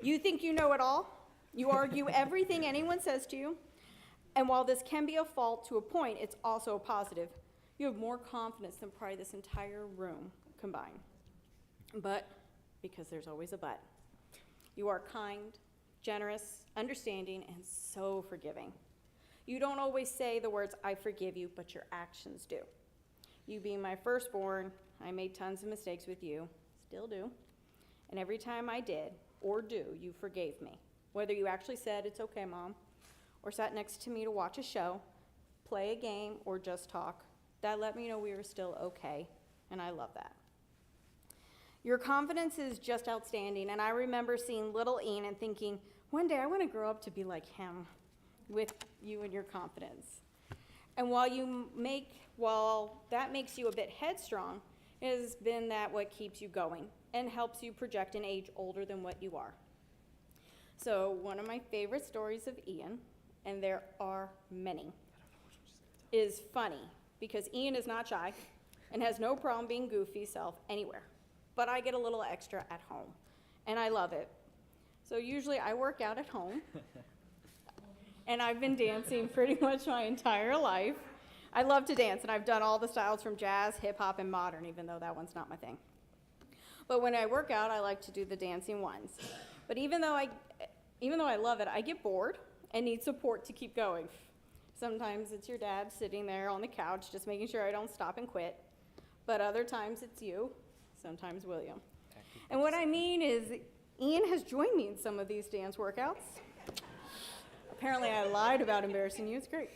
G: You think you know it all. You argue everything anyone says to you. And while this can be a fault to a point, it's also a positive. You have more confidence than probably this entire room combined. But, because there's always a but, you are kind, generous, understanding, and so forgiving. You don't always say the words, I forgive you, but your actions do. You being my firstborn, I made tons of mistakes with you, still do. And every time I did, or do, you forgave me. Whether you actually said, it's okay, Mom, or sat next to me to watch a show, play a game, or just talk, that let me know we were still okay, and I love that. Your confidence is just outstanding, and I remember seeing little Ian and thinking, one day I want to grow up to be like him, with you and your confidence. And while that makes you a bit headstrong, it has been that what keeps you going and helps you project an age older than what you are. So one of my favorite stories of Ian, and there are many, is funny because Ian is not shy and has no problem being goofy self anywhere. But I get a little extra at home, and I love it. So usually I work out at home, and I've been dancing pretty much my entire life. I love to dance, and I've done all the styles from jazz, hip-hop, and modern, even though that one's not my thing. But when I work out, I like to do the dancing ones. But even though I love it, I get bored and need support to keep going. Sometimes it's your dad sitting there on the couch just making sure I don't stop and quit. But other times it's you, sometimes William. And what I mean is Ian has joined me in some of these dance workouts. Apparently I lied about embarrassing you, it's great.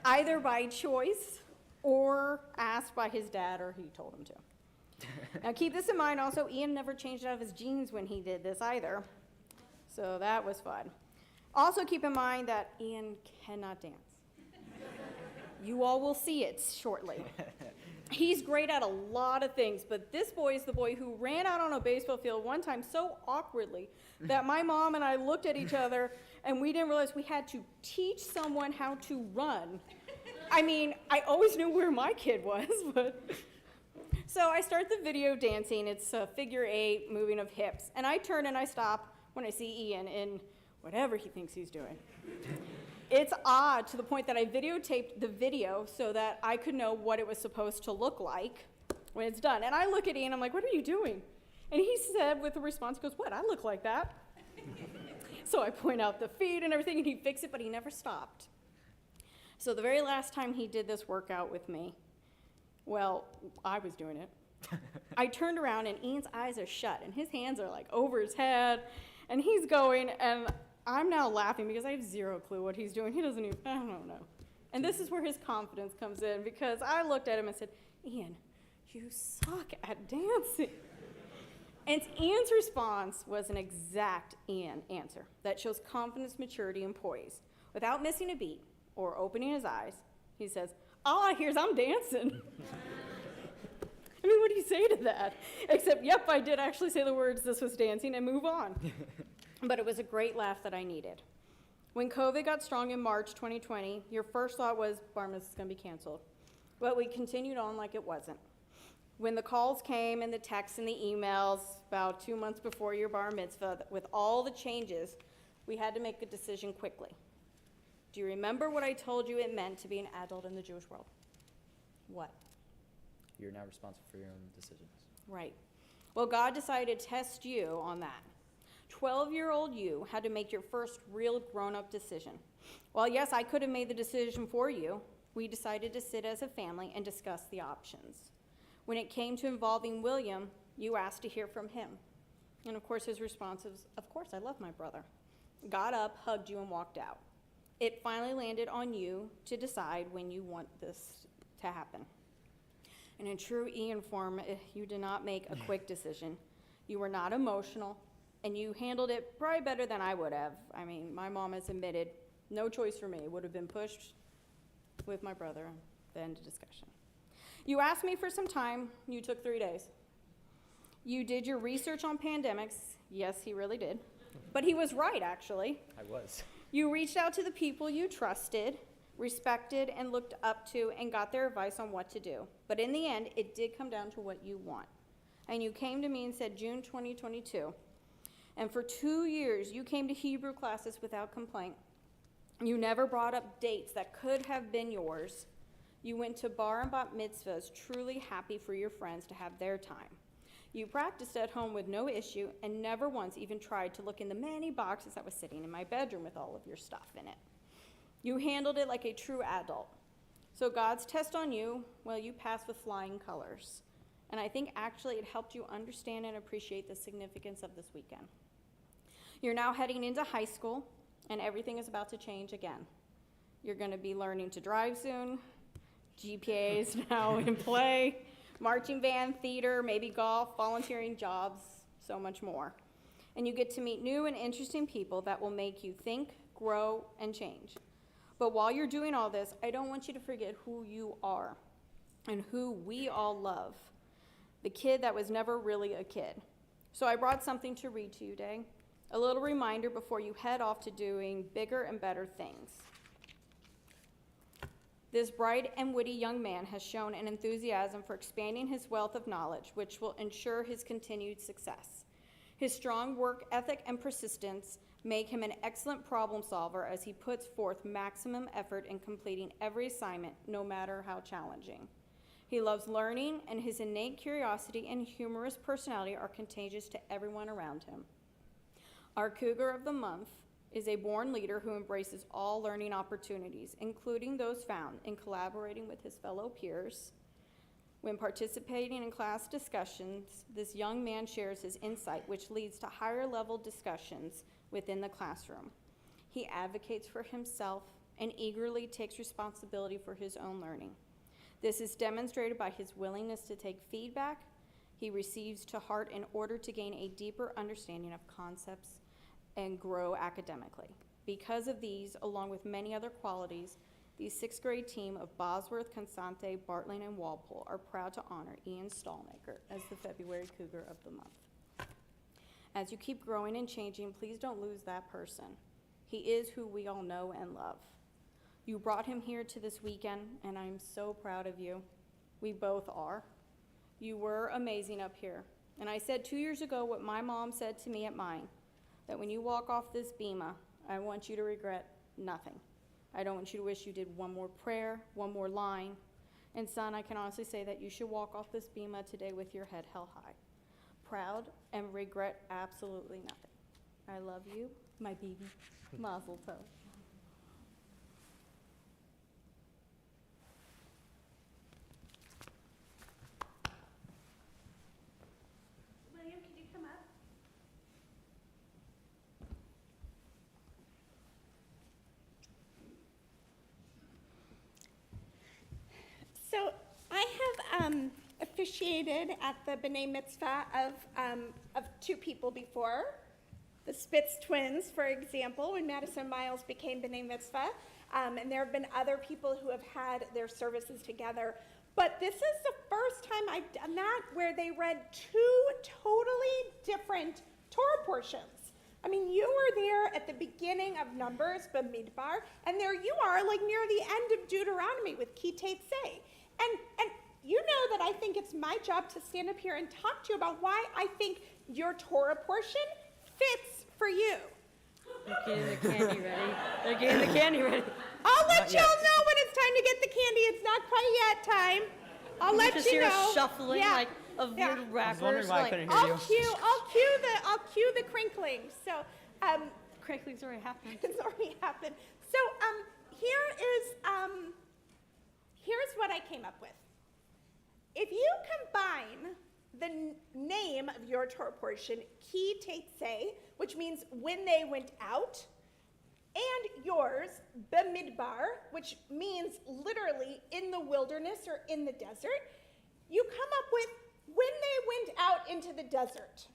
G: Either by choice or asked by his dad or he told him to. Now keep this in mind also, Ian never changed out of his jeans when he did this either. So that was fun. Also keep in mind that Ian cannot dance. You all will see it shortly. He's great at a lot of things, but this boy is the boy who ran out on a baseball field one time so awkwardly that my mom and I looked at each other and we didn't realize we had to teach someone how to run. I mean, I always knew where my kid was, but... So I start the video dancing. It's a figure 8, moving of hips. And I turn and I stop when I see Ian in whatever he thinks he's doing. It's odd to the point that I videotaped the video so that I could know what it was supposed to look like when it's done. And I look at Ian, I'm like, what are you doing? And he said with a response, he goes, what, I look like that? So I point out the feet and everything, and he fixed it, but he never stopped. So the very last time he did this workout with me, well, I was doing it. I turned around, and Ian's eyes are shut, and his hands are like over his head, and he's going, and I'm now laughing because I have zero clue what he's doing. He doesn't even, I don't know. And this is where his confidence comes in, because I looked at him and said, Ian, you suck at dancing. And Ian's response was an exact Ian answer that shows confidence, maturity, and poise. Without missing a beat or opening his eyes, he says, all I hear is I'm dancing. I mean, what do you say to that? Except, yep, I did actually say the words, this was dancing, and move on. But it was a great laugh that I needed. When COVID got strong in March 2020, your first thought was, bar mitzvah is going to be canceled. But we continued on like it wasn't. When the calls came and the texts and the emails about 2 months before your bar mitzvah, with all the changes, we had to make a decision quickly. Do you remember what I told you it meant to be an adult in the Jewish world? What?
K: You're now responsible for your own decisions.
G: Right. Well, God decided to test you on that. 12-year-old you had to make your first real grown-up decision. Well, yes, I could have made the decision for you. We decided to sit as a family and discuss the options. When it came to involving William, you asked to hear from him. And of course, his response was, of course, I love my brother. Got up, hugged you, and walked out. It finally landed on you to decide when you want this to happen. And in true Ian form, you did not make a quick decision. You were not emotional, and you handled it probably better than I would have. I mean, my mom has admitted, no choice for me. It would have been pushed with my brother, the end of discussion. You asked me for some time. You took 3 days. You did your research on pandemics. Yes, he really did. But he was right, actually.
K: I was.
G: You reached out to the people you trusted, respected, and looked up to, and got their advice on what to do. But in the end, it did come down to what you want. And you came to me and said, June 2022. And for 2 years, you came to Hebrew classes without complaint. You never brought up dates that could have been yours. You went to bar and bat mitzvahs, truly happy for your friends to have their time. You practiced at home with no issue and never once even tried to look in the many boxes that was sitting in my bedroom with all of your stuff in it. You handled it like a true adult. So God's test on you, well, you passed with flying colors. And I think actually it helped you understand and appreciate the significance of this weekend. You're now heading into high school, and everything is about to change again. You're going to be learning to drive soon. GPA is now in play. Marching band, theater, maybe golf, volunteering jobs, so much more. And you get to meet new and interesting people that will make you think, grow, and change. But while you're doing all this, I don't want you to forget who you are and who we all love. The kid that was never really a kid. So I brought something to read to you today. A little reminder before you head off to doing bigger and better things. This bright and witty young man has shown an enthusiasm for expanding his wealth of knowledge, which will ensure his continued success. His strong work ethic and persistence make him an excellent problem solver as he puts forth maximum effort in completing every assignment, no matter how challenging. He loves learning, and his innate curiosity and humorous personality are contagious to everyone around him. Our Cougar of the Month is a born leader who embraces all learning opportunities, including those found in collaborating with his fellow peers. When participating in class discussions, this young man shares his insight, which leads to higher level discussions within the classroom. He advocates for himself and eagerly takes responsibility for his own learning. This is demonstrated by his willingness to take feedback he receives to heart in order to gain a deeper understanding of concepts and grow academically. Because of these, along with many other qualities, the 6th grade team of Bosworth, Consante, Bartling, and Walpole are proud to honor Ian Stalnaker as the February Cougar of the Month. As you keep growing and changing, please don't lose that person. He is who we all know and love. You brought him here to this weekend, and I'm so proud of you. We both are. You were amazing up here. And I said 2 years ago what my mom said to me at mine, that when you walk off this bema, I want you to regret nothing. I don't want you to wish you did one more prayer, one more line. And son, I can honestly say that you should walk off this bema today with your head held high. Proud and regret absolutely nothing. I love you, my baby. Mazel tov.
A: William, could you come up? So I have officiated at the B'nai Mitzvah of two people before. The Spitz twins, for example, when Madison Miles became B'nai Mitzvah. And there have been other people who have had their services together. But this is the first time I've done that where they read two totally different Torah portions. I mean, you were there at the beginning of Numbers, Bamidbar, and there you are, like near the end of Deuteronomy with Ki Teitzei. And you know that I think it's my job to stand up here and talk to you about why I think your Torah portion fits for you.
E: They're getting the candy ready. They're getting the candy ready.
A: I'll let y'all know when it's time to get the candy. It's not quite yet time. I'll let
E: just
A: you
E: hear
A: know.
E: shuffling like of weird rappers.
L: wondering why I
E: like,
L: couldn't hear you.
A: I'll cue the crinkling. So
E: crinkling's already happened.
A: it's already happened. So here's what I came up with. If you combine the name of your Torah portion, Ki Teitzei, which means when they went out, and yours, Bamidbar, which means literally in the wilderness or in the desert, you come up with when they went out into the desert.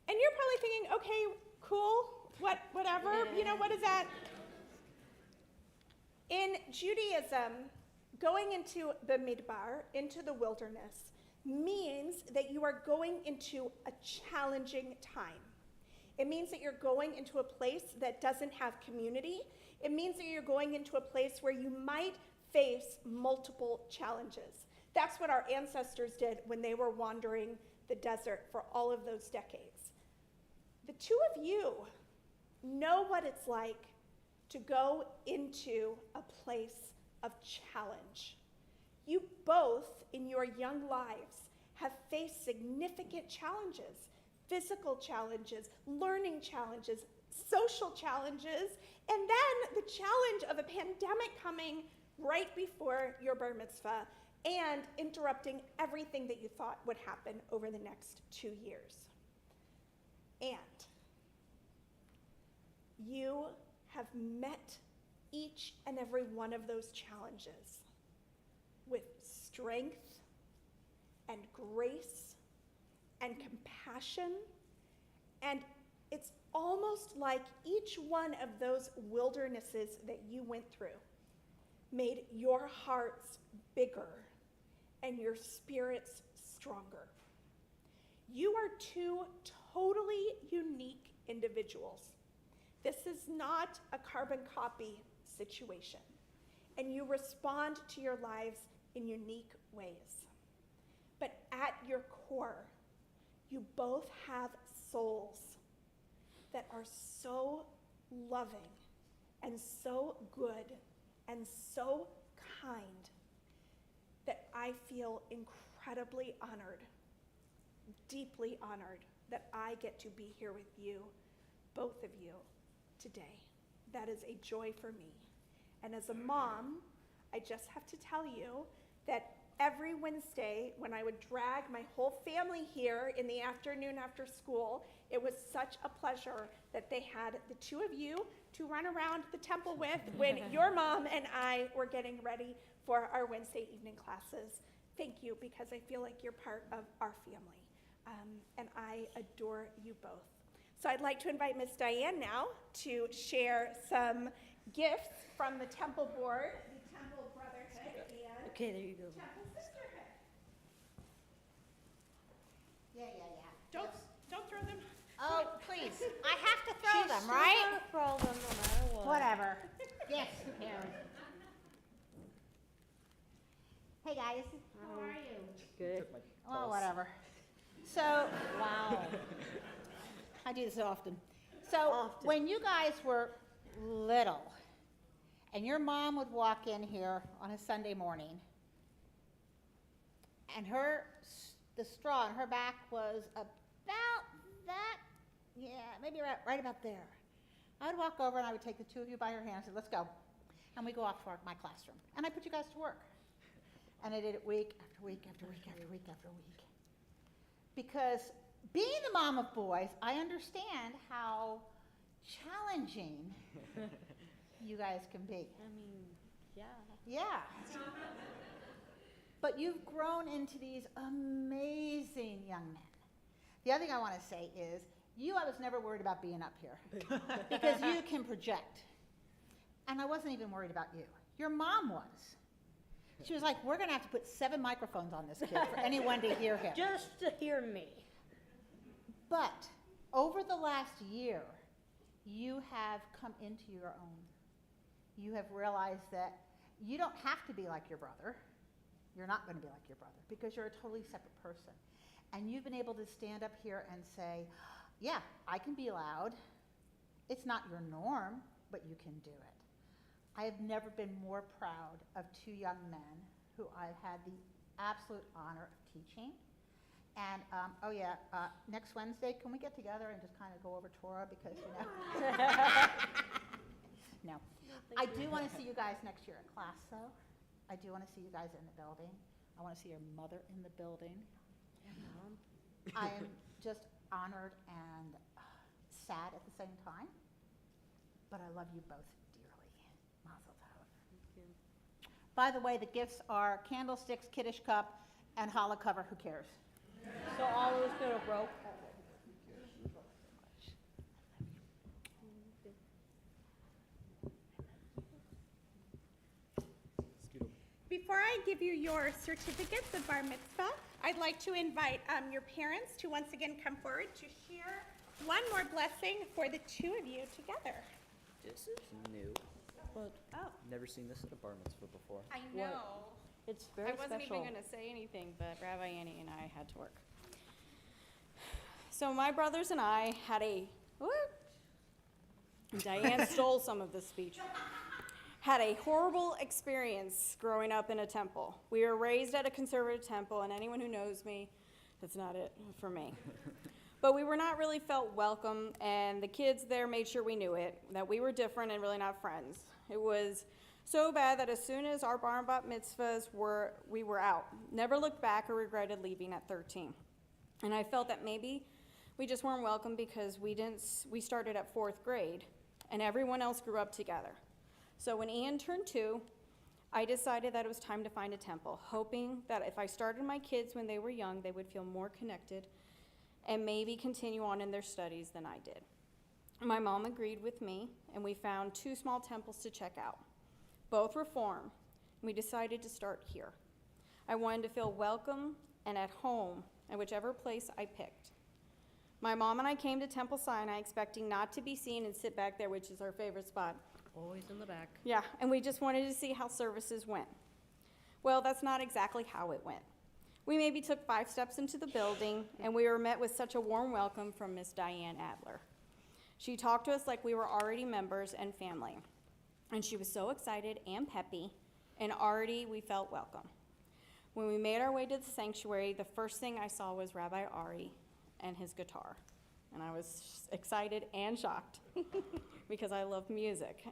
A: And you're probably thinking, okay, cool, whatever, what is that? In Judaism, going into Bamidbar, into the wilderness, means that you are going into a challenging time. It means that you're going into a place that doesn't have community. It means that you're going into a place where you might face multiple challenges. That's what our ancestors did when they were wandering the desert for all of those decades. The two of you know what it's like to go into a place of challenge. You both, in your young lives, have faced significant challenges, physical challenges, learning challenges, social challenges, and then the challenge of a pandemic coming right before your bar mitzvah and interrupting everything that you thought would happen over the next 2 years. And you have met each and every one of those challenges with strength and grace and compassion, and it's almost like each one of those wildernesses that you went through made your hearts bigger and your spirits stronger. You are two totally unique individuals. This is not a carbon copy situation, and you respond to your lives in unique ways. But at your core, you both have souls that are so loving and so good and so kind that I feel incredibly honored, deeply honored that I get to be here with you, both of you, today. That is a joy for me. And as a mom, I just have to tell you that every Wednesday when I would drag my whole family here in the afternoon after school, it was such a pleasure that they had the two of you to run around the temple with when your mom and I were getting ready for our Wednesday evening classes. Thank you, because I feel like you're part of our family. And I adore you both. So I'd like to invite Miss Diane now to share some gifts from the Temple Board, the Temple Brotherhood, and
E: Okay, there you go.
A: Temple Sisterhood.
M: Yeah.
A: Don't throw them.
M: Oh, please. I have to throw
E: She's
M: them,
E: still
M: right?
E: gonna throw them no matter what.
M: Whatever. Yes, Karen. Hey, guys. How are you?
E: Good.
M: Oh, whatever. So,
E: Wow.
M: I do this often. So,
E: Often.
M: when you guys were little, and your mom would walk in here on a Sunday morning, and the straw on her back was about that, maybe right about there. I would walk over and I would take the two of you by your hands and say, let's go. And we go off to my classroom. And I put you guys to work. And I did it week after week after week after week after week. Because being the mom of boys, I understand how challenging you guys can be.
E: I mean, yeah.
M: Yeah. But you've grown into these amazing young men. The other thing I want to say is, I was never worried about being up here because you can project. And I wasn't even worried about you. Your mom was. She was like, we're going to have to put 7 microphones on this kid for anyone to hear him.
E: Just to hear me.
M: But over the last year, you have come into your own. You have realized that you don't have to be like your brother. You're not going to be like your brother because you're a totally separate person. And you've been able to stand up here and say, yeah, I can be loud. It's not your norm, but you can do it. I have never been more proud of 2 young men who I've had the absolute honor of teaching. And, next Wednesday, can we get together and just kind of go over Torah because, No. I do want to see you guys next year in class, though. I do want to see you guys in the building. I want to see your mother in the building. I am just honored and sad at the same time, but I love you both dearly. Mazel tov.
E: Thank you.
M: By the way, the gifts are candlesticks, Kiddush cup, and challah cover. Who cares?
E: So all those good are broke?
A: Before I give you your certificates of bar mitzvah, I'd like to invite your parents to once again come forward to share one more blessing for the two of you together.
K: This is new.
E: What?
A: Oh,
K: Never seen this at a bar mitzvah before.
A: I know.
E: It's very
G: I wasn't
E: special.
G: even going to say anything, but Rabbi Annie and I had to work. So my brothers and I had a, what? Diane stole some of this speech. Had a horrible experience growing up in a temple. We were raised at a conservative temple, and anyone who knows me, that's not it for me. But we were not really felt welcome, and the kids there made sure we knew it, that we were different and really not friends. It was so bad that as soon as our bar and bat mitzvahs we were out. Never looked back or regretted leaving at 13. And I felt that maybe we just weren't welcome because we started at 4th grade, and everyone else grew up together. So when Ian turned 2, I decided that it was time to find a temple, hoping that if I started my kids when they were young, they would feel more connected and maybe continue on in their studies than I did. My mom agreed with me, and we found 2 small temples to check out. Both Reform, and we decided to start here. I wanted to feel welcome and at home in whichever place I picked. My mom and I came to Temple Sinai expecting not to be seen and sit back there, which is our favorite spot.
E: Always in the back.
G: Yeah, and we just wanted to see how services went. Well, that's not exactly how it went. We maybe took 5 steps into the building, and we were met with such a warm welcome from Miss Diane Adler. She talked to us like we were already members and family, and she was so excited and peppy, and already we felt welcome. When we made our way to the sanctuary, the first thing I saw was Rabbi Ari and his guitar, and I was excited and shocked because I love music.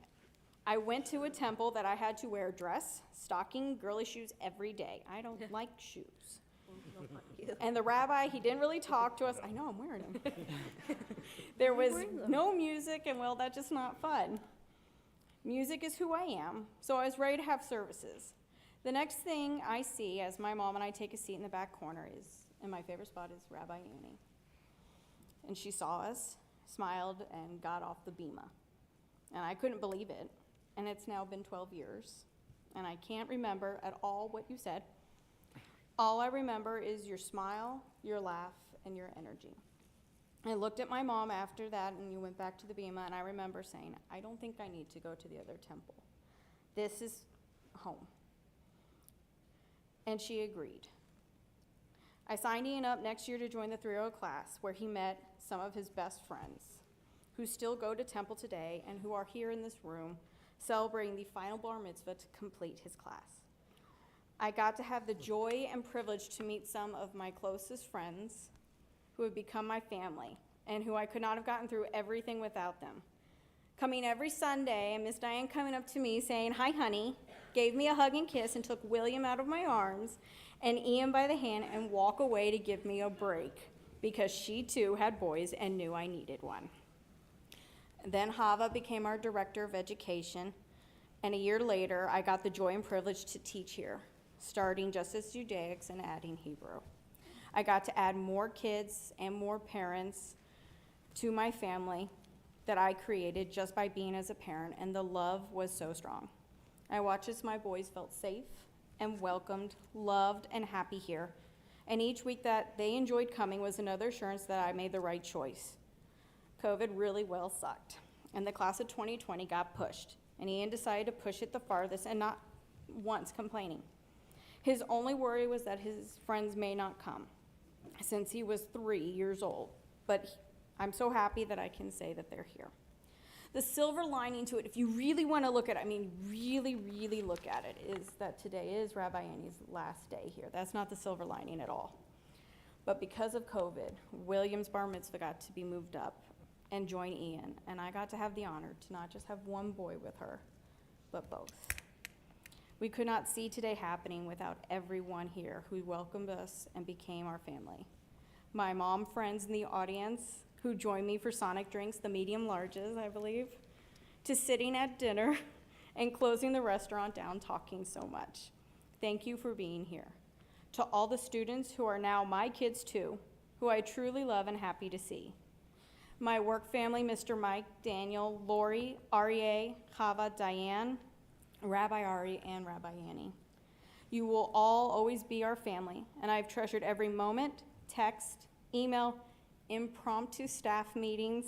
G: I went to a temple that I had to wear a dress, stocking, girly shoes every day. I don't like shoes. And the rabbi, he didn't really talk to us. I know, I'm wearing them. There was no music, and well, that's just not fun. Music is who I am, so I was ready to have services. The next thing I see as my mom and I take a seat in the back corner is, and my favorite spot is Rabbi Annie. And she saw us, smiled, and got off the bema. And I couldn't believe it. And it's now been 12 years. And I can't remember at all what you said. All I remember is your smile, your laugh, and your energy. I looked at my mom after that, and you went back to the bema, and I remember saying, I don't think I need to go to the other temple. This is home. And she agreed. I signed Ian up next year to join the 3-0 class, where he met some of his best friends who still go to temple today and who are here in this room celebrating the final bar mitzvah to complete his class. I got to have the joy and privilege to meet some of my closest friends who have become my family and who I could not have gotten through everything without them. Coming every Sunday, and Miss Diane coming up to me saying, hi, honey, gave me a hug and kiss and took William out of my arms and Ian by the hand and walk away to give me a break because she too had boys and knew I needed one. Then Hava became our director of education, and a year later, I got the joy and privilege to teach here, starting just as Judaics and adding Hebrew. I got to add more kids and more parents to my family that I created just by being as a parent, and the love was so strong. I watched as my boys felt safe and welcomed, loved, and happy here, and each week that they enjoyed coming was another assurance that I made the right choice. COVID really well sucked, and the class of 2020 got pushed, and Ian decided to push it the farthest and not once complaining. His only worry was that his friends may not come, since he was 3 years old, but I'm so happy that I can say that they're here. The silver lining to it, if you really want to look at it, I mean really, really look at it, is that today is Rabbi Annie's last day here. That's not the silver lining at all. But because of COVID, William's bar mitzvah got to be moved up and join Ian, and I got to have the honor to not just have one boy with her, but both. We could not see today happening without everyone here who welcomed us and became our family. My mom friends in the audience who joined me for Sonic drinks, the medium larges, I believe, to sitting at dinner and closing the restaurant down talking so much. Thank you for being here. To all the students who are now my kids too, who I truly love and happy to see. My work family, Mr. Mike, Daniel, Lori, Aryeh, Chava, Diane, Rabbi Ari, and Rabbi Annie. You will all always be our family, and I've treasured every moment, text, email, impromptu staff meetings,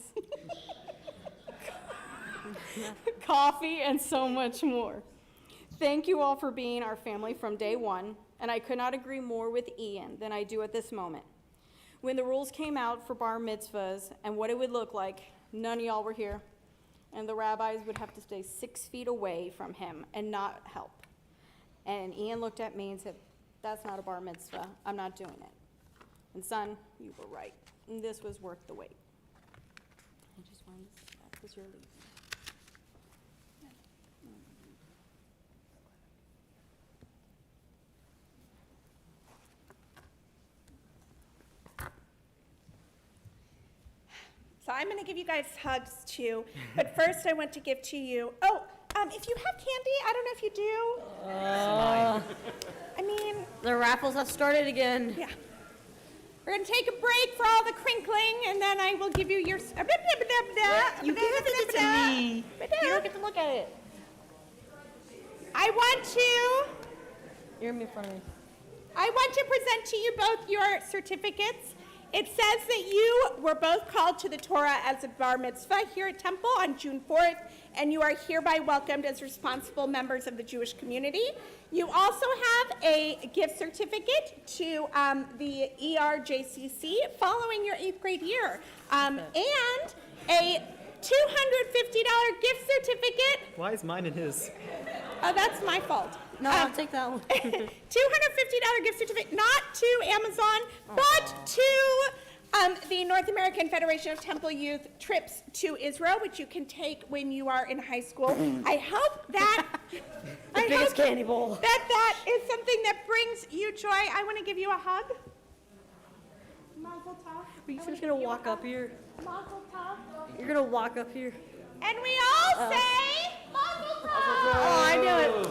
G: coffee, and so much more. Thank you all for being our family from day one, and I could not agree more with Ian than I do at this moment. When the rules came out for bar mitzvahs and what it would look like, none of y'all were here, and the rabbis would have to stay 6 feet away from him and not help. And Ian looked at me and said, "That's not a bar mitzvah. I'm not doing it." And son, you were right. This was worth the wait. I just wanted to say that because you're leaving.
A: So I'm going to give you guys hugs too, but first I want to give to you. Oh, if you have candy, I don't know if you do. I mean,
E: The raffles have started again.
A: yeah. We're going to take a break for all the crinkling, and then I will give you your.
E: You give it to me. You don't get to look at it.
A: I want to.
E: You're in front of me.
A: I want to present to you both your certificates. It says that you were both called to the Torah as a bar mitzvah here at Temple on June 4th, and you are hereby welcomed as responsible members of the Jewish community. You also have a gift certificate to the ERJCC following your 8th grade year, and a $250 gift certificate.
L: Why is mine and his?
A: Oh, that's my fault.
E: No, I'll take that one.
A: $250 gift certificate, not to Amazon, but to the North American Federation of Temple Youth trips to Israel, which you can take when you are in high school. I hope that
E: Biggest candy bowl.
A: that is something that brings you joy. I want to give you a hug. Mazel tov.
E: Are you just gonna walk up here?
A: Mazel tov.
E: You're gonna walk up here.
A: And we all say Mazel tov.
E: Oh, I knew it.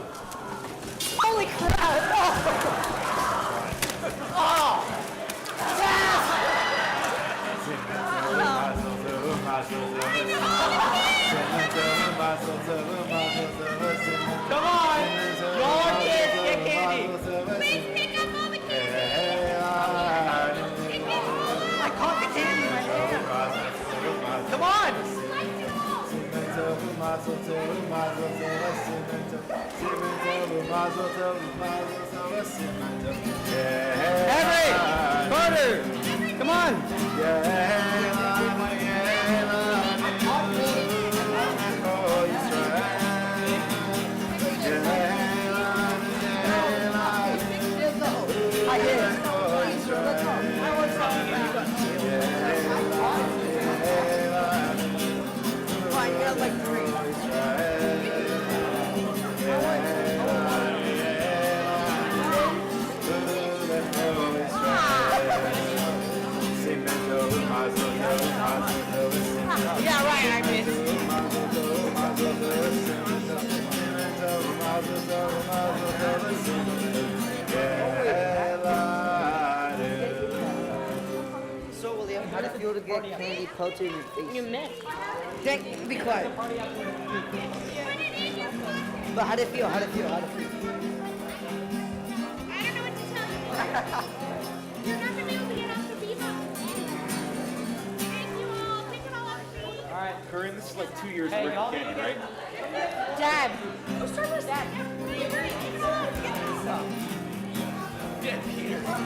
E: Holy crap!
L: Come on! Y'all are kids, get candy!
A: Please pick up all the candy.
L: I caught the candy in my hand! Come on! Everett! Carter! Come on! I did. I got like 3. Yeah, right, I missed.
N: So, William, how did it feel to get candy poked in your face?
E: You missed.
N: Jake, be quiet. But how did it feel? How did it feel? How did it feel?
A: I don't know what to tell you. You're not going to be able to get off the beaver. Thank you all. Pick it all up, please.
L: All right,
F: Corinne, this is like 2 years
L: hey,
F: worth
L: y'all
F: of
L: need
F: candy,
L: to
F: right?
E: Dad.
A: Oh, Starburst. Dad. Hurry, hurry. Pick it all. Get it all.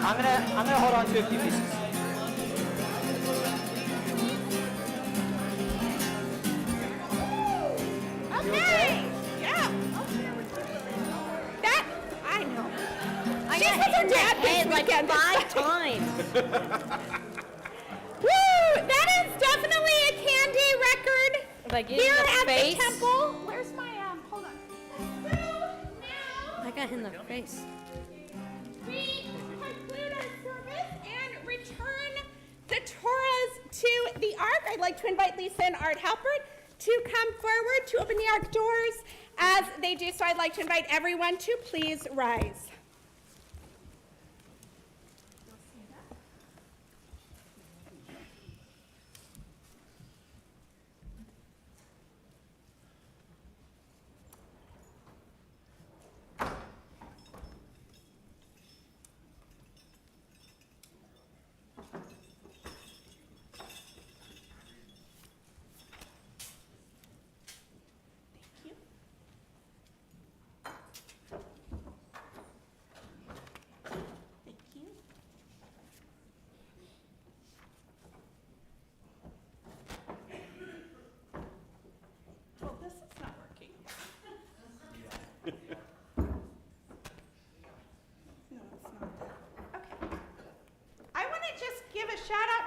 K: I'm gonna hold on to a few pieces.
A: Okay. Yeah. That, I know.
E: I
A: She's
E: got
A: with her
E: hit in the
A: dad this
E: head like
A: weekend.
E: 5 times.
A: Woo! That is definitely a candy record
E: Like in
A: here
E: the
A: at
E: face.
A: the temple. Where's my, hold on. So now
E: I got hit in the face.
A: we conclude our service and return the Torahs to the Ark. I'd like to invite Lisa and Art Halpert to come forward to open the Ark doors. As they do so, I'd like to invite everyone to please rise.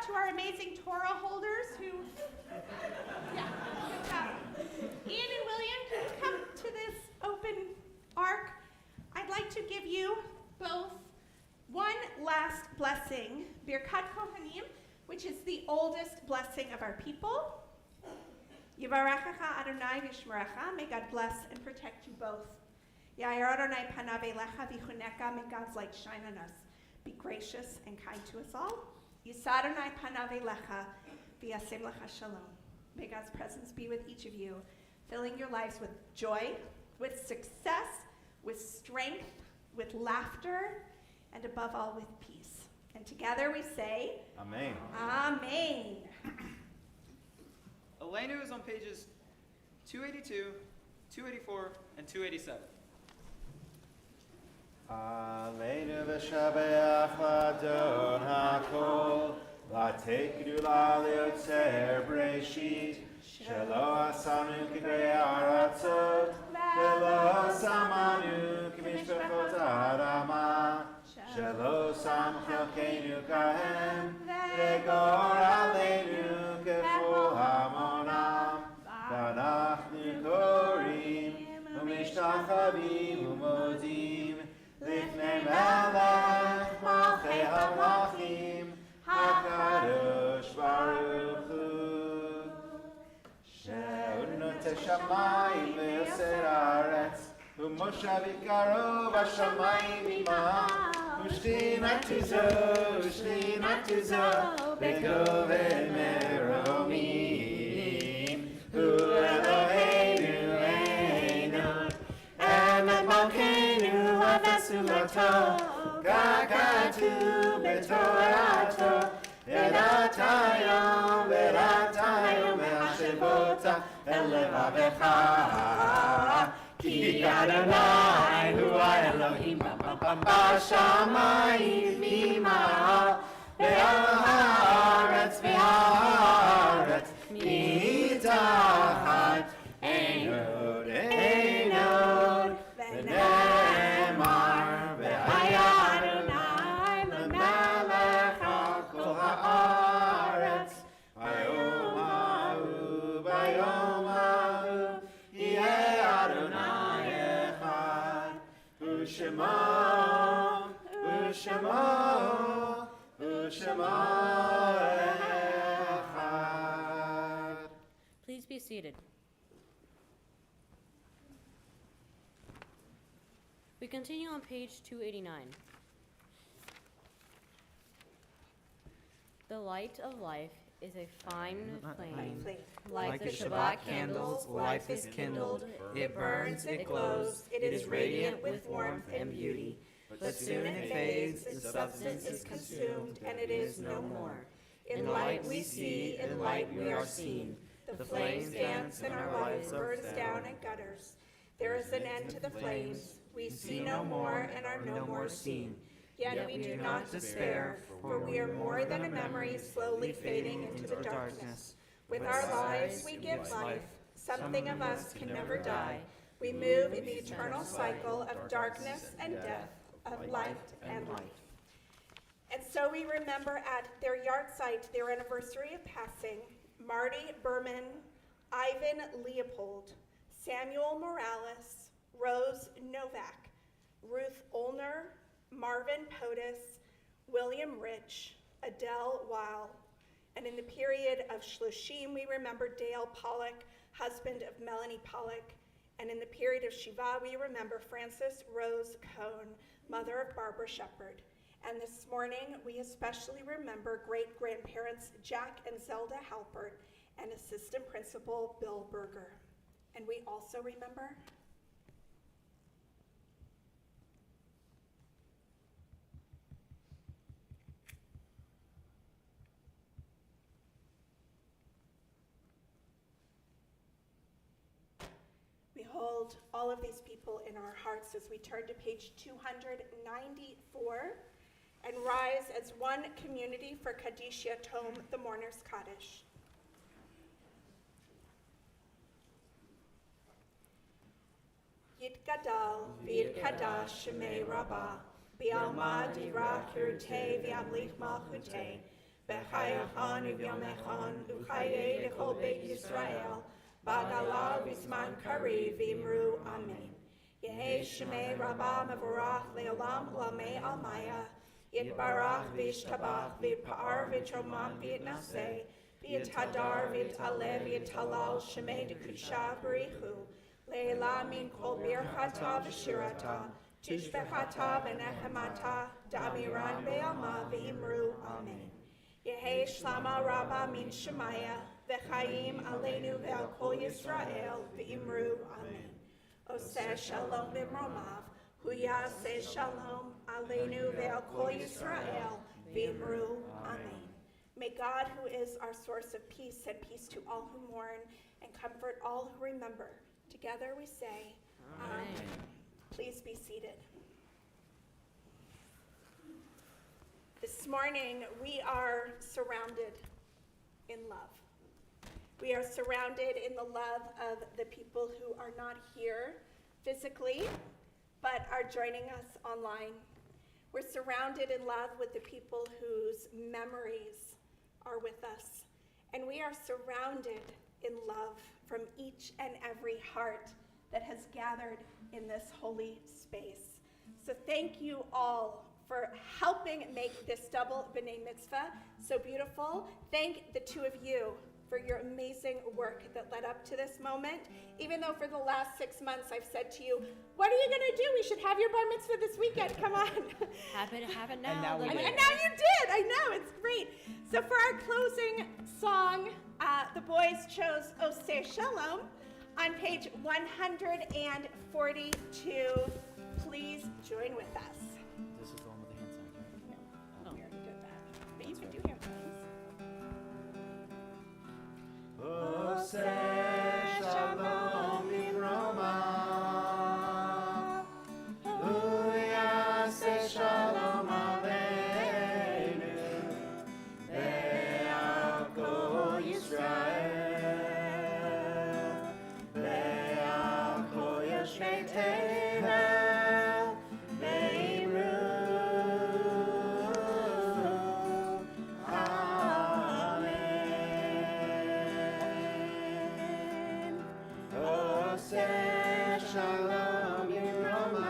A: out to our amazing Torah holders who, yeah, good job. Ian and William, can you come to this open ark? I'd like to give you both one last blessing, Birkat Kohanim, which is the oldest blessing of our people. Yivarechecha Adonai v'yishmerecha, may God bless and protect you both. Yair Adonai panav elecha v'chuneka, may God's light shine on us. Be gracious and kind to us all. Yisa Adonai panav elecha v'yasem lecha shalom. May God's presence be with each of you, filling your lives with joy, with success, with strength, with laughter, and above all with peace. And together we say,
B: Amen.
A: Amen.
K: Elenu is on pages 282, 284, and 287.
B: Aleinu v'shabeach l'Adon HaKol, v'atei gdula liotzer Breshit, shelo asanu k'grei aratzot, v'lo samanu k'mishpachot ha'adama, shelo sam chalkeinu kahem, v'gor aleinu k'ful hamonam, v'anachnu korim, u'mishtachavim u'modim, לפני מלך מלכי המלכים, הקדוש ברוך הוא. שהוא נוטה שמיים ויוסר הארץ, ומושב עיקרו בשמיים עמה, ושכינת עוזו בגובל מרומים. הוא אלוהינו אינו, אמת מלכנו Sulato, Kakatu, Betorato, Vedatayom, Ve'ashevota, Elevavecha, Ki Adonai, Hu Elohim, Bashamayim, Mima'al, Ve'aretz, Mitachat, Einod,
E: Please be seated. We continue on page 289. The light of life is a fine flame.
D: Like the Shabbat candles, life is kindled. It burns, it glows, it is radiant with warmth and beauty. But soon it fades, its substance is consumed, and it is no more. In light we see, in light we are seen. The flames dance and our life burns down in gutters. There is an end to the flames. We see no more and are no more seen. Yet we do not despair, for we are more than a memory slowly fading into the darkness. With our lives we give life. Something of us can never die. We move in the eternal cycle of darkness and death, of light and light. And so we remember at their yahrzeit, their anniversary of passing, Marty Berman, Ivan Leopold, Samuel Morales, Rose Novak, Ruth Olner, Marvin Potus, William Rich, Adele Weil, and in the period of Shloshim, we remember Dale Pollock, husband of Melanie Pollock, and in the period of Shiva, we remember Frances Rose Cohn, mother of Barbara Shepard. And this morning, we especially remember great-grandparents Jack and Zelda Halpert and assistant principal Bill Berger. And we also remember we hold all of these people in our hearts as we turn to page 294 and rise as one community for Kaddish Yatom, the Mourner's Kaddish. Yitgadal v'yitkadash shemei rabbah, bi'alma dira kirutei v'amlich malchutei,
A: B'chayachon u'yomechon u'chaye l'chol Beit Yisrael B'galav Yisman Kari V'imru Amen. Yehi Shemei Rabbah Mevorach Le'olam Lamei Almaya Yitbarach V'yishtabach V'yitpa'ar V'yitromam V'yitnaseh V'yithadar V'yitalev V'yitalal Shemei D'Kudshah B'richu Le'ela Min Kol Birchata V'shirata Tishbechata V'nechemata Da'amiran Be'alma V'imru Amen. Yehi Shlama Rabbah Min Shemaya V'chaim Aleinu Ve'al Kol Yisrael V'imru Amen. Oseh Shalom B'mromav Hu Yaseh Shalom Aleinu Ve'al Kol Yisrael V'imru Amen. May God, who is our source of peace, send peace to all who mourn and comfort all who remember. Together we say, Amen. Please be seated. This morning, we are surrounded in love. We are surrounded in the love of the people who are not here physically, but are joining us online. We're surrounded in love with the people whose memories are with us. And we are surrounded in love from each and every heart that has gathered in this holy space. So thank you all for helping make this double B'nai Mitzvah so beautiful. Thank the two of you for your amazing work that led up to this moment. Even though for the last 6 months I've said to you, what are you gonna do? We should have your bar mitzvah this weekend, come on.
E: Happen now.
K: And now we
A: And
K: did.
A: now you did, I know, it's great. So for our closing song, the boys chose Oseh Shalom on page 142. Please join with us.
K: This is the one with the hand sign, right?
A: No, we already did that. But you can do hand signs.
B: Oseh Shalom B'mromav Hu Yaseh Shalom Aleinu Ve'al Kol Yisrael Ve'al Kol Yoshvei Tevel Ve'imru Amen. Oseh Shalom B'mromav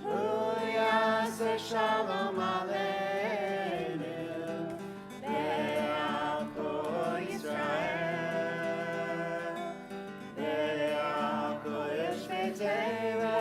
B: Hu Yaseh Shalom Aleinu Ve'al Kol Yisrael Ve'al Kol Yoshvei Tevel